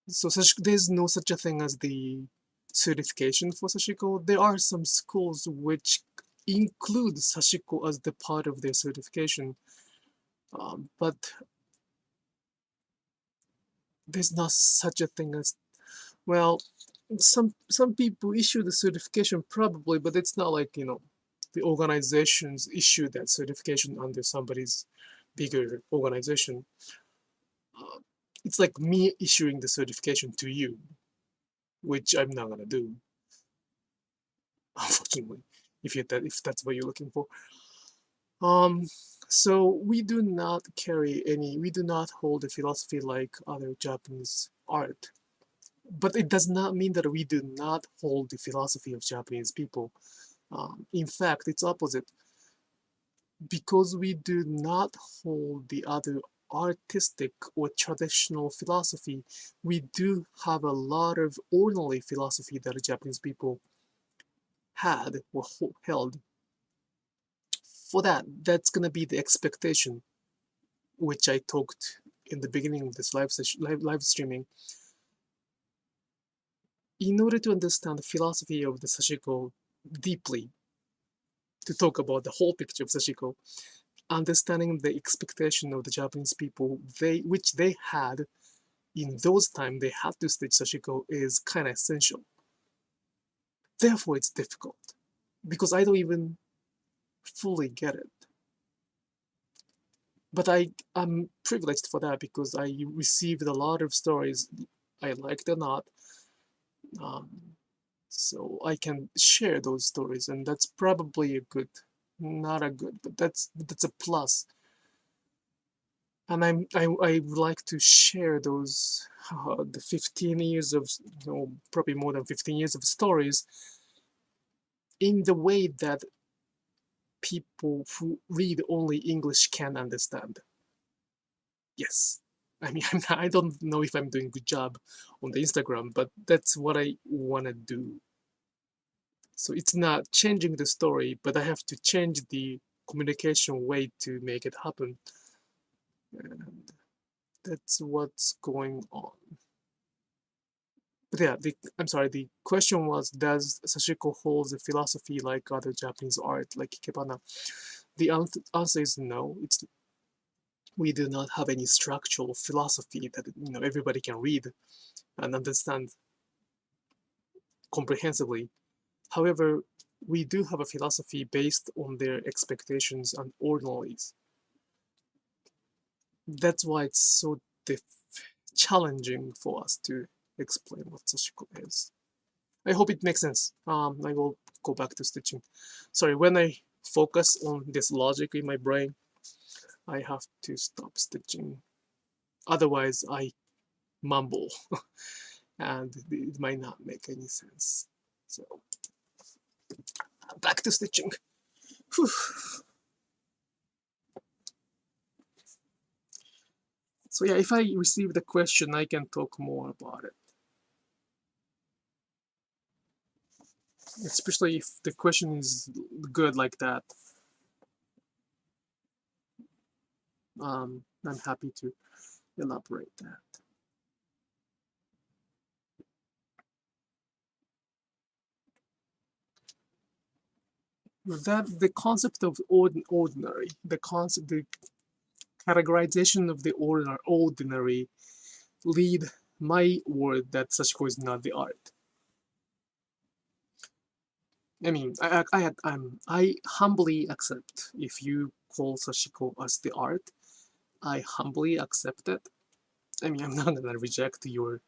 So there's no such a thing as the certification for Sashiko. There are some schools which include Sashiko as the part of their certification, but there's not such a thing as, well, some people issue the certification probably, but it's not like the organizations issue that certification under somebody's bigger organization. It's like me issuing the certification to you, which I'm not gonna do, unfortunately, if that's what you're looking for. So we do not hold a philosophy like other Japanese art. But it does not mean that we do not hold the philosophy of Japanese people. In fact, it's opposite. Because we do not hold the other artistic or traditional philosophy, we do have a lot of ordinary philosophy that Japanese people had or held. For that's going to be the expectation, which I talked in the beginning of this live streaming. In order to understand the philosophy of the Sashiko deeply, to talk about the whole picture of Sashiko, understanding the expectation of the Japanese people, which they had in those times, they had to stitch Sashiko, is kind of essential. Therefore, it's difficult because I don't even fully get it. but I'm privileged for that because I received a lot of stories I liked or not. So I can share those stories, and that's probably a good, not a good, but that's a plus. And I would like to share those the 15 years of, probably more than 15 years of stories in the way that people who read only English can understand. Yes. I mean, I don't know if I'm doing a good job on the Instagram, but that's what I want to do. So it's not changing the story, but I have to change the communication way to make it happen. And that's what's going on. But yeah, I'm sorry, the question was, does Sashiko hold a philosophy like other Japanese art, like Ikebana? The answer is no. We do not have any structural philosophy that everybody can read and understand comprehensively. However, we do have a philosophy based on their expectations and ordinalities. That's why it's so challenging for us to explain what Sashiko is. I hope it makes sense. I will go back to stitching. Sorry, when I focus on this logic in my brain, I have to stop stitching. Otherwise, I mumble and it might not make any sense. So, back to stitching. Whew. So yeah, if I receive the question, I can talk more about it. Especially if the question is good like that. I'm happy to elaborate that. The concept of ordinary, the categorization of the ordinary lead my word that Sashiko is not the art. I mean, I humbly accept if you call Sashiko as the art. I humbly accept it. I mean, I'm not gonna reject your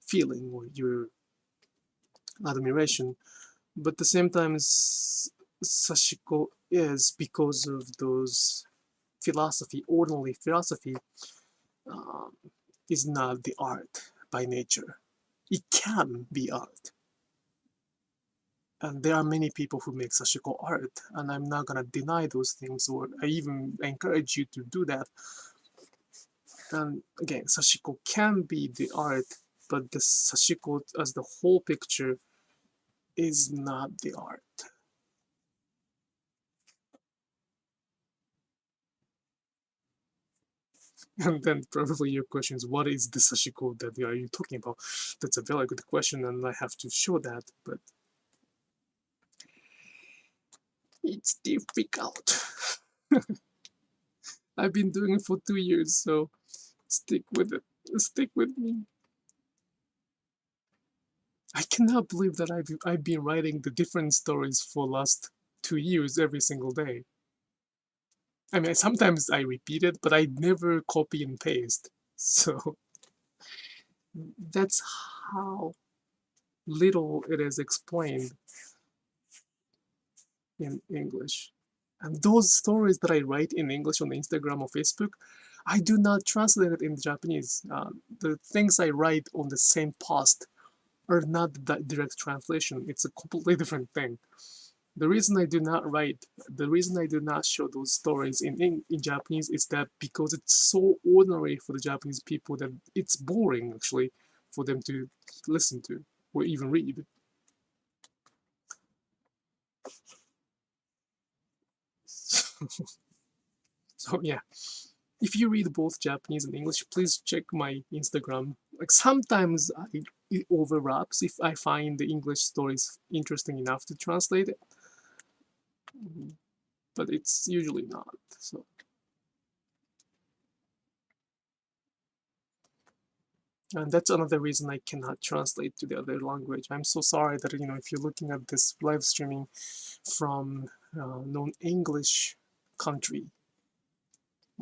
feeling or your admiration, but at the same time, Sashiko is because of those philosophy, ordinary philosophy, um, is not the art by nature. It can be art. And there are many people who make Sashiko art, and I'm not gonna deny those things, or I even encourage you to do that. And again, Sashiko can be the art, but the Sashiko as the whole picture is not the art. And then probably your question is, what is the Sashiko that are you talking about? That's a very good question, and I have to show that, but it's difficult. I've been doing it for 2 years, so stick with it. Stick with me. I cannot believe that I've been writing the different stories for last 2 years every single day. I mean, sometimes I repeat it, but I never copy and paste. So that's how little it is explained in English. And those stories that I write in English on Instagram or Facebook, I do not translate it in Japanese. The things I write on the same post are not that direct translation. It's a completely different thing. The reason I do not show those stories in Japanese is that because it's so ordinary for the Japanese people that it's boring actually for them to listen to or even read. So yeah, if you read both Japanese and English, please check my Instagram. Like sometimes it overlaps if I find the English stories interesting enough to translate it, but it's usually not. So. And that's another reason I cannot translate to the other language. I'm so sorry that, if you're looking at this live streaming from non-English country,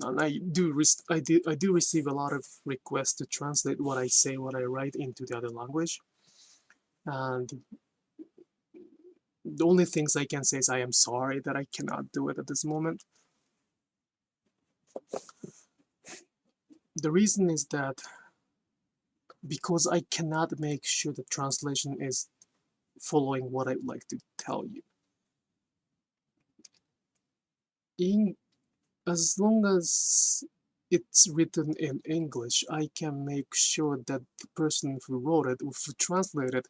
And I do receive a lot of requests to translate what I say, what I write into the other language. And the only things I can say is I am sorry that I cannot do it at this moment. The reason is that because I cannot make sure the translation is following what I'd like to tell you. As long as it's written in English, I can make sure that the person who wrote it, or who translated it,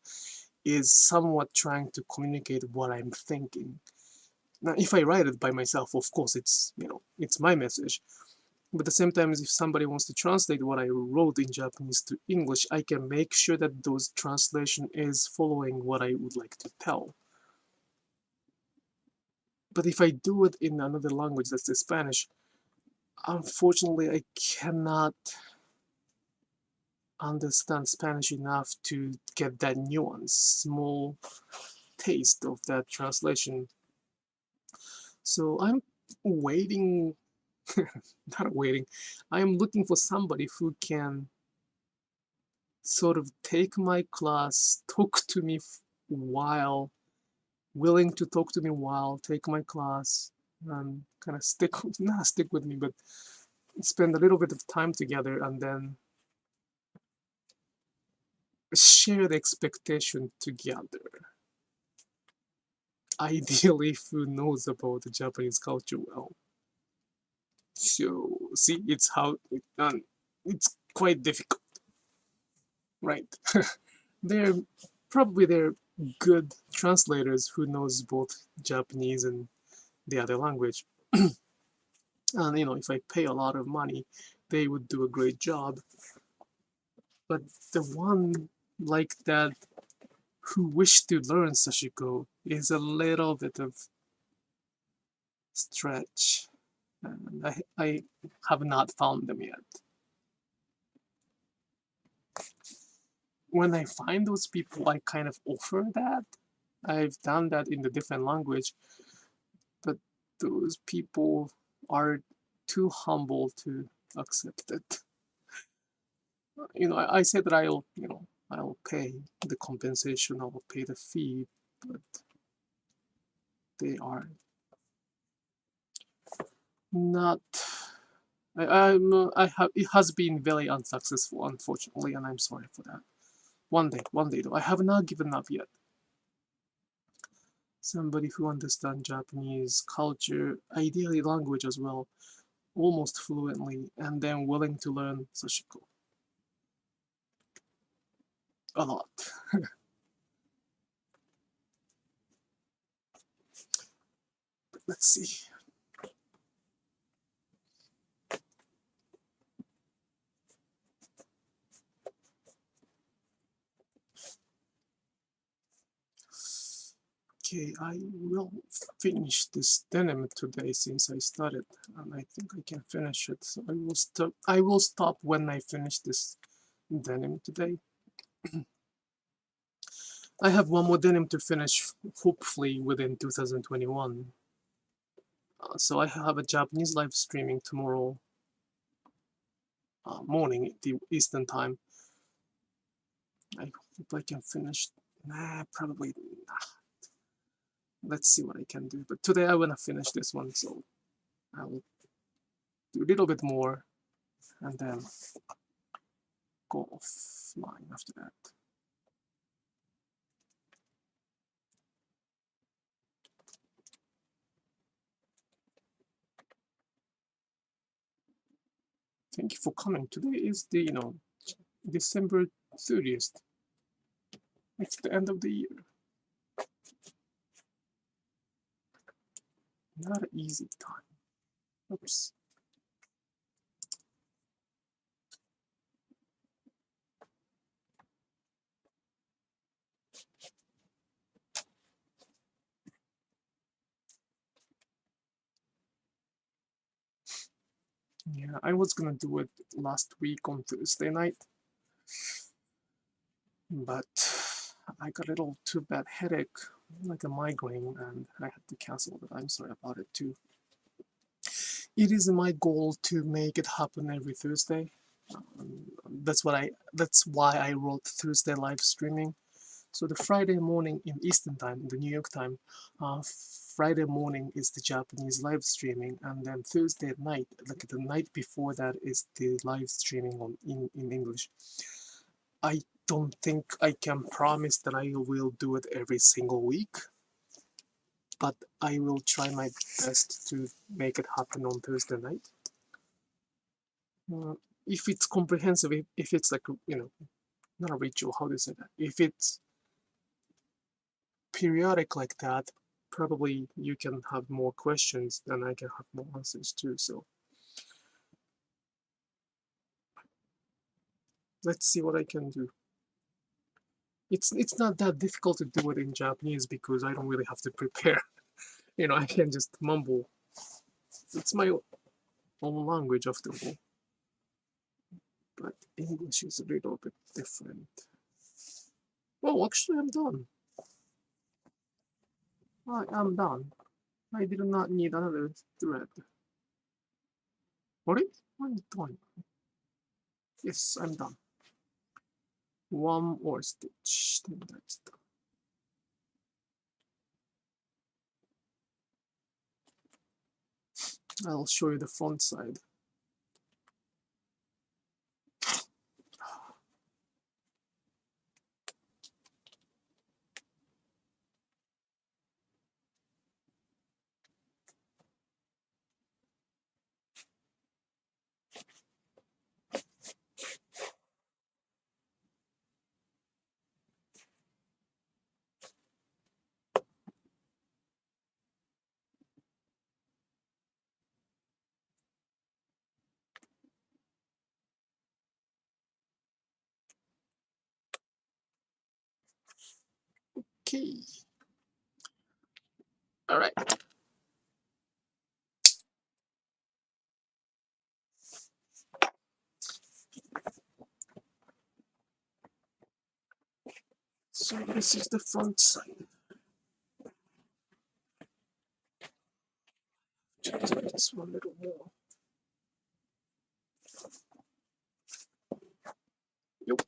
is somewhat trying to communicate what I'm thinking. Now, if I write it by myself, of course, it's my message. But at the same time, if somebody wants to translate what I wrote in Japanese to English, I can make sure that those translation is following what I would like to tell. But if I do it in another language, that's the Spanish, unfortunately, I cannot understand Spanish enough to get that nuance, small taste of that translation. So I'm waiting, not waiting, I'm looking for somebody who can sort of take my class, talk to me while, willing to talk to me while, take my class, and kind of not stick with me, but spend a little bit of time together, and then share the expectation together. Ideally, who knows about the Japanese culture well. So, see, it's quite difficult, right? they're good translators who knows both Japanese and the other language. And if I pay a lot of money, they would do a great job. But the one like that who wish to learn Sashiko is a little bit of stretch, and I have not found them yet. When I find those people, I kind of offer that. I've done that in the different language, but those people are too humble to accept it. I said that I'll pay the compensation, I will pay the fee, but they are not. It has been very unsuccessful, unfortunately, and I'm sorry for that. One day though, I have not given up yet. Somebody who understands Japanese culture, ideally language as well, almost fluently, and then willing to learn Sashiko. A lot. Let's see. Okay, I will finish this denim today since I started, and I think I can finish it. So I will stop when I finish this denim today. I have one more denim to finish, hopefully within 2021. So I have a Japanese live streaming tomorrow morning at the Eastern time. I hope I can finish. Probably not. Let's see what I can do. But today I want to finish this one, so I will do a little bit more and then go offline after that. Thank you for coming. Today is the December 30th. It's the end of the year. Not an easy time. Oops. Yeah, I was gonna do it last week on Thursday night, but I got a little too bad headache, like a migraine, and I had to cancel it. I'm sorry about it too. it is my goal to make it happen every Thursday. That's why I wrote Thursday live streaming. So the Friday morning in Eastern time, the New York time, Friday morning is the Japanese live streaming, and then Thursday night, like the night before that, is the live streaming in English. I don't think I can promise that I will do it every single week, but I will try my best to make it happen on Thursday night. If it's comprehensive, if it's like, not a ritual, how do you say that? If it's periodic like that, probably you can have more questions than I can have more answers too. So let's see what I can do. It's not that difficult to do it in Japanese because I don't really have to prepare. I can just mumble. It's my own language after all. But English is a little bit different. Oh, actually I'm done. I am done. I did not need another thread. What? I'm done. Yes, I'm done. One more stitch, then that's done. I'll show you the front side. Okay. All right. So this is the front side. Just do this one little more. Yep.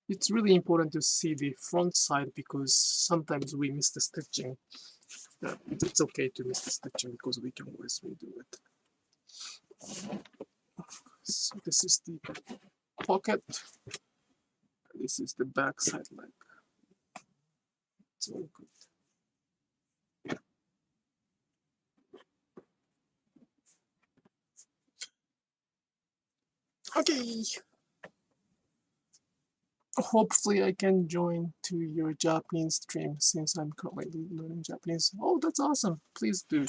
It's really important to see the front side because sometimes we miss the stitching. It's okay to miss the stitching because we can always redo it. So this is the pocket. This is the back side leg. It's all good. Okay. Hopefully I can join to your Japanese stream since I'm currently learning Japanese. Oh, that's awesome. Please do.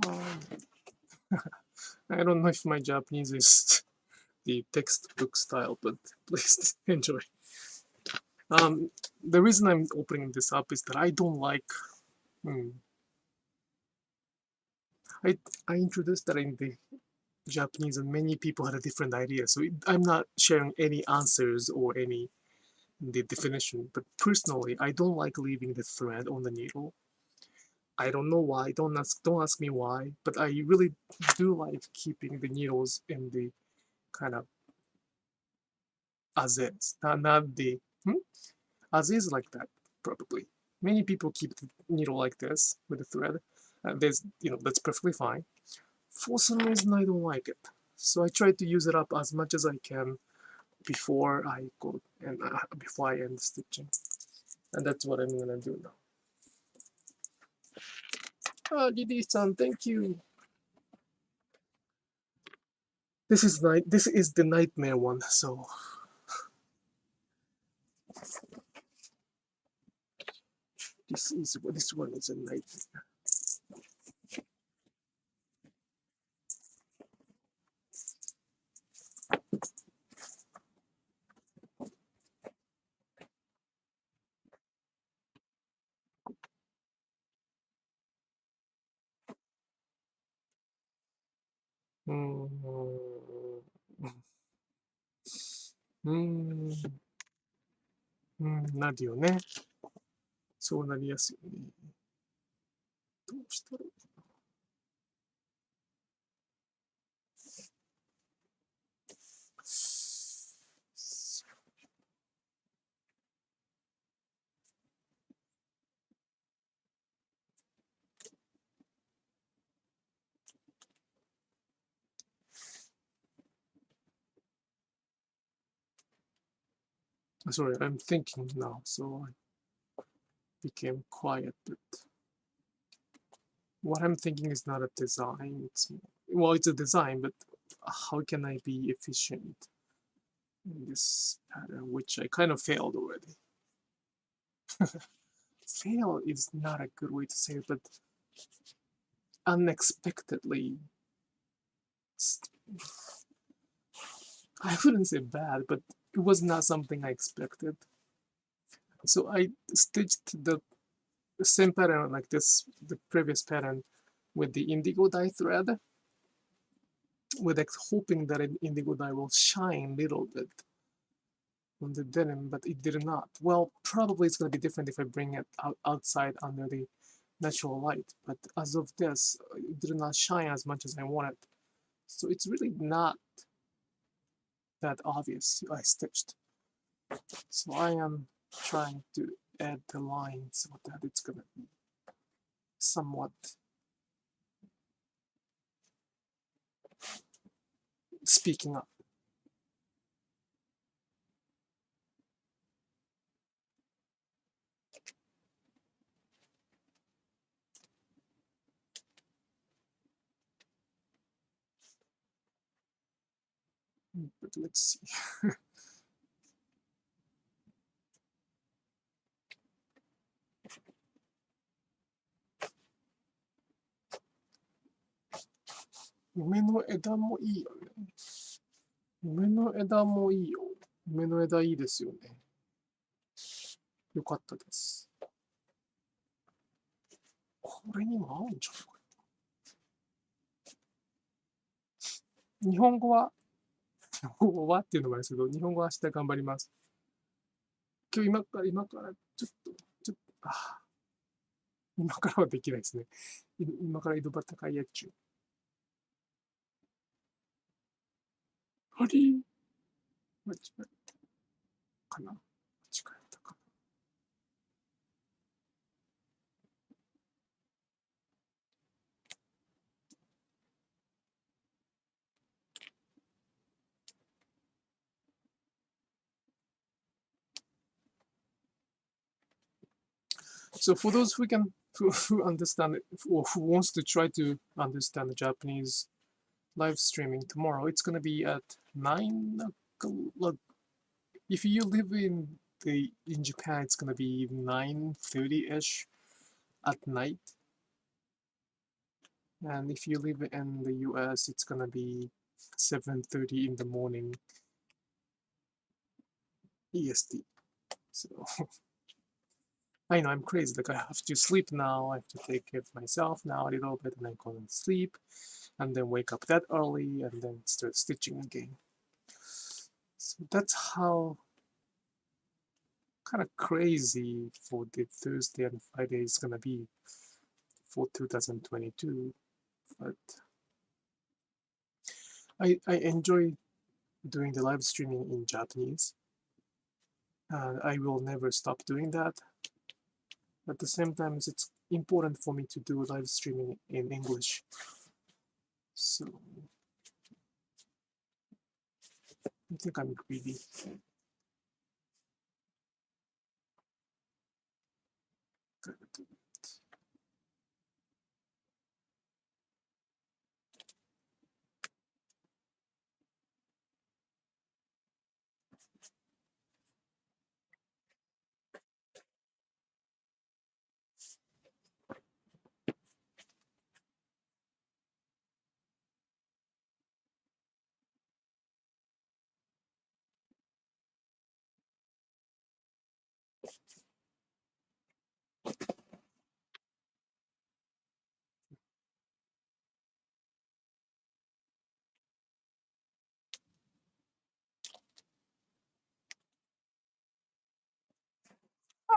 I don't know if my Japanese is the textbook style, but please enjoy. The reason I'm opening this up is that I don't like I introduced that in the Japanese and many people had a different idea, so I'm not sharing any answers or the definition, but personally I don't like leaving the thread on the needle. I don't know why, don't ask me why, but I really do like keeping the needles in the kind of as is, not the as is like that. Probably many people keep the needle like this with the thread. That's perfectly fine. For some reason I don't like it, so I try to use it up as much as I can before I go and before I end the stitching, and that's what I'm gonna do now. Didi-san, thank you. This is the nightmare one, so this one is a nightmare.なるよね。そうなりやすいよね。どうしたらいいかな。Sorry, I'm thinking now, so I became quiet. But what I'm thinking is not a design. Well, it's a design, but how can I be efficient in this pattern, which I kind of failed already. Fail is not a good way to say it, but unexpectedly, I wouldn't say bad, but it was not something I expected. So I stitched the same pattern like this, the previous pattern, with the indigo dye thread, with hoping that an indigo dye will shine a little bit on the denim, but it did not. Well, probably it's going to be different if I bring it outside under the natural light, but as of this, it did not shine as much as I wanted. So it's really not that obvious I stitched. So I am trying to add the line so that it's going to be somewhat speaking up. But let's see. 梅の枝もいいよね。梅の枝もいいよ。梅の枝いいですよね。よかったです。これにも合うんじゃないかな。日本語はっていうのもあるんですけど、日本語は明日頑張ります。今日今からちょっと、今からはできないですね。今から井戸端会やっちゅう。あれ間違えたかな間違えたかな So for those who understand it, or who wants to try to understand the Japanese live streaming tomorrow, it's gonna be at 9 o'clock. If you live in Japan, it's gonna be 9:30ish at night, and if you live in the US, it's gonna be 7:30 in the morning EST. So I know I'm crazy. Like I have to sleep now. I have to take care of myself now a little bit, and then go and sleep, and then wake up that early, and then start stitching again. So that's how kind of crazy for the Thursday and Friday is gonna be for 2022. But I enjoy doing the live streaming in Japanese, and I will never stop doing that. At the same time, it's important for me to do live streaming in English. So I think I'm greedy.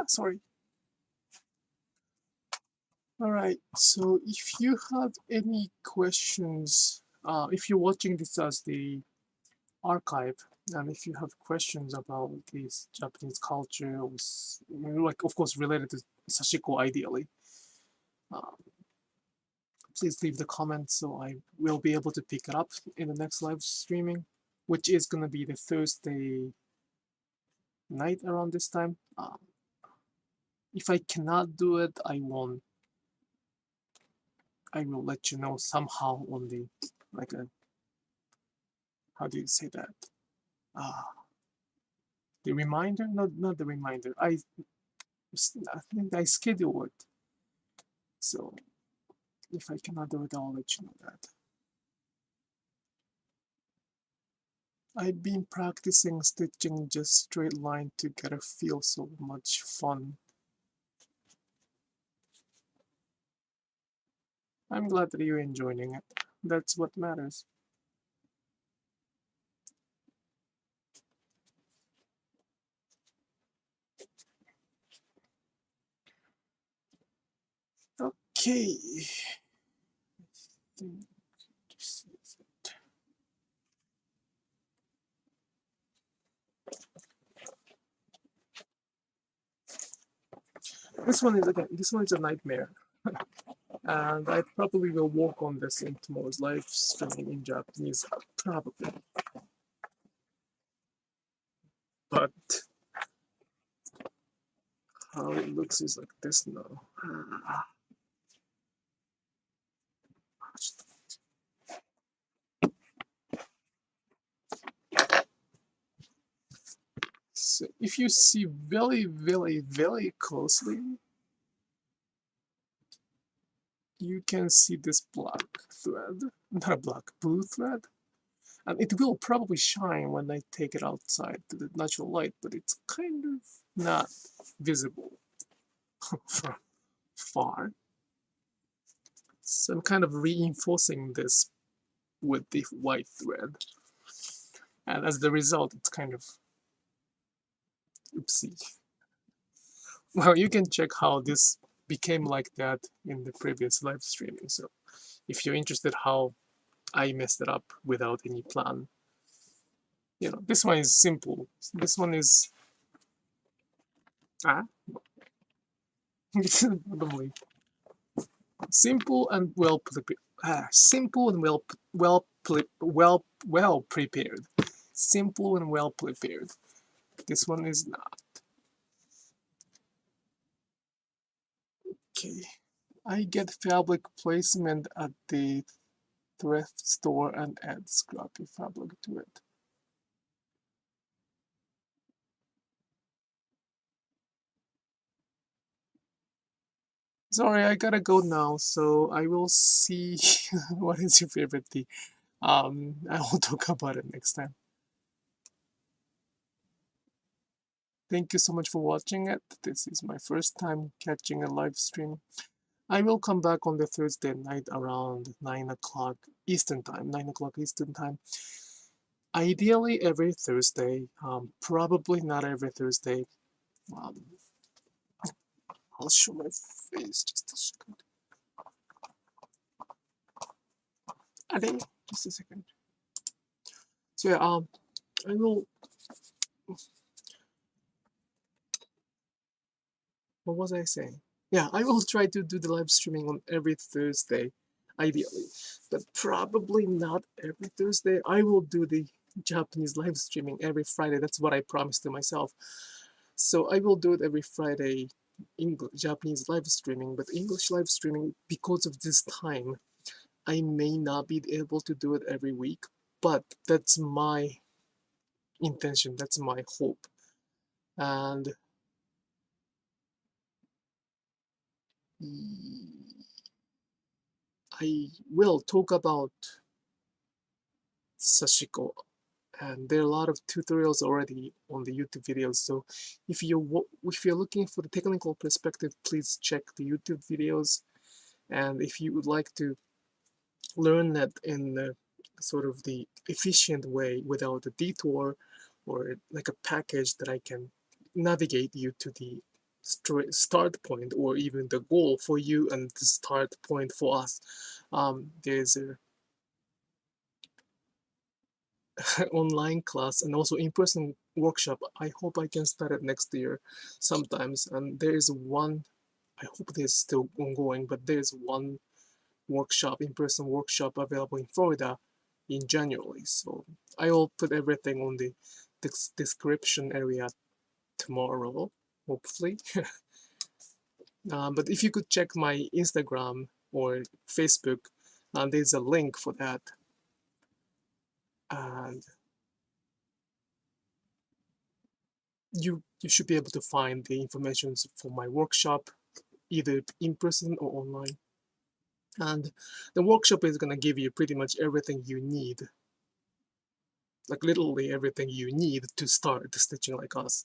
Sorry. All right. So if you have any questions, if you're watching this as the archive, and if you have questions about this Japanese culture, or like of course related to Sashiko ideally, please leave the comments so I will be able to pick it up in the next live streaming, which is going to be the Thursday night around this time. If I cannot do it, I will let you know somehow on the, like a, how do you say that? The reminder? Not the reminder. I think I schedule it. So if I cannot do it, I'll let you know that. I've been practicing stitching just straight line to get a feel, so much fun. I'm glad that you're enjoying it. That's what matters. Okay. I think this is it. This one is a nightmare. And I probably will work on this in tomorrow's live streaming in Japanese, probably. But how it looks is like this now. So if you see very, very, very closely, you can see this black thread, not a black, blue thread. And it will probably shine when I take it outside to the natural light, but it's kind of not visible from far. So I'm kind of reinforcing this with the white thread. And as the result, it's kind of, oopsie. Well, you can check how this became like that in the previous live streaming. So if you're interested how I messed it up without any plan, you know, this one is simple. This one is probably simple and well prepared. Simple and well prepared. Simple and well prepared. This one is not. Okay. I get fabric placement at the thrift store and add scrappy fabric to it. Sorry, I gotta go now, so I will see what is your favorite tea. I will talk about it next time. Thank you so much for watching it. This is my first time catching a live stream. I will come back on the Thursday night around 9 o'clock Eastern Time. 9 o'clock Eastern Time. Ideally every Thursday, probably not every Thursday. I'll show my face just a second. I think just a second. So yeah, I will. What was I saying? Yeah, I will try to do the live streaming on every Thursday, ideally, but probably not every Thursday. I will do the Japanese live streaming every Friday. That's what I promised to myself. So I will do it every Friday, Japanese live streaming, but English live streaming, because of this time, I may not be able to do it every week, but that's my intention, that's my hope. And I will talk about Sashiko, and there are a lot of tutorials already on the YouTube videos. So if you're looking for the technical perspective, please check the YouTube videos. And if you would like to learn that in sort of the efficient way without a detour, or like a package that I can navigate you to the start point, or even the goal for you and the start point for us, there's a online class and also in-person workshop. I hope I can start it next year sometimes. And there is one, I hope there's still ongoing, but there's one workshop, in-person workshop available in Florida in January. So I will put everything on the description area tomorrow, hopefully. But if you could check my Instagram or Facebook, there's a link for that. And you should be able to find the information for my workshop, either in person or online. And the workshop is going to give you pretty much everything you need, like literally everything you need to start stitching like us.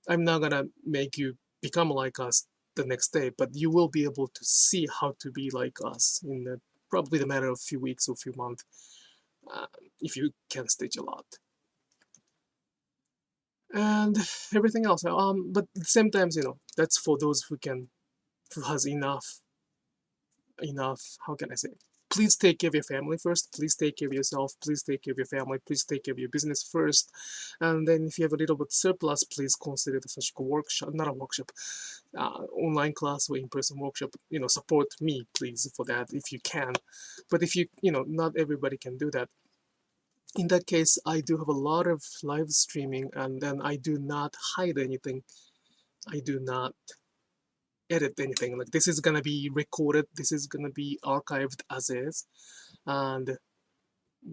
I'm not going to make you become like us the next day, but you will be able to see how to be like us in probably the matter of a few weeks or a few months, if you can stitch a lot. And everything else. But at the same time, that's for those who has enough, how can I say? Please take care of your family first. Please take care of yourself. Please take care of your family. Please take care of your business first. And then if you have a little bit surplus, please consider the Sashiko workshop, not a workshop, online class or in-person workshop. Support me, please, for that if you can. But if not everybody can do that. In that case, I do have a lot of live streaming, and then I do not hide anything. I do not edit anything. Like, this is gonna be recorded, this is gonna be archived as is. And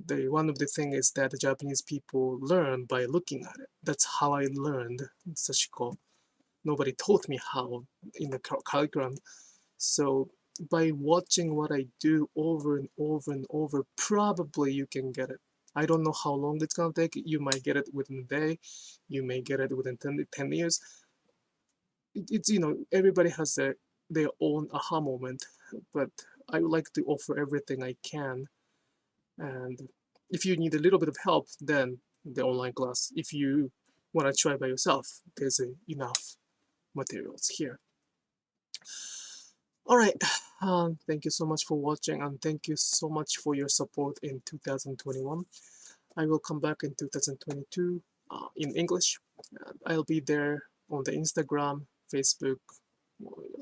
one of the things is that the Japanese people learn by looking at it. That's how I learned Sashiko. Nobody taught me how in the curriculum. So by watching what I do over and over and over, probably you can get it. I don't know how long it's gonna take. You might get it within a day. You may get it within 10 years. It's, everybody has their own aha moment, but I would like to offer everything I can. And if you need a little bit of help, then the online class. If you want to try by yourself, there's enough materials here. All right, thank you so much for watching, and thank you so much for your support in 2021. I will come back in 2022 in English. I'll be there on the Instagram, Facebook,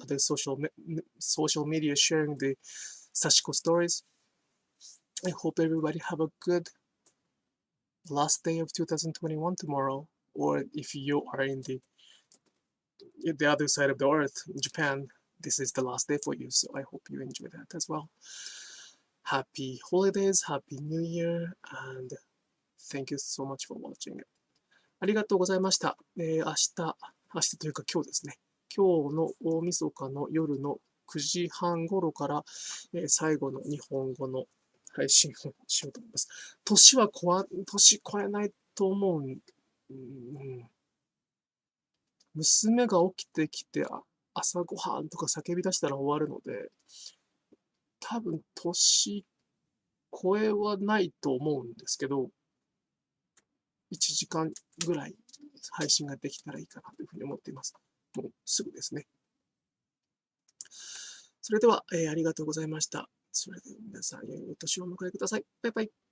other social media, sharing the Sashiko stories. I hope everybody have a good last day of 2021 tomorrow, or if you are in the other side of the earth, in Japan, this is the last day for you, so I hope you enjoy that as well. Happy holidays, happy new year, and thank you so much for watching. ありがとうございました。明日というか今日ですね。今日の大晦日の夜の9時半頃から、最後の日本語の配信をしようと思います。年越えないと思う。娘が起きてきて朝ごはんとか叫び出したら終わるので、多分年越えはないと思うんですけど、1時間ぐらい配信ができたらいいかなというふうに思っています。もうすぐですね。それでは、ありがとうございました。それでは皆さん、良いお年をお迎えください。バイバイ。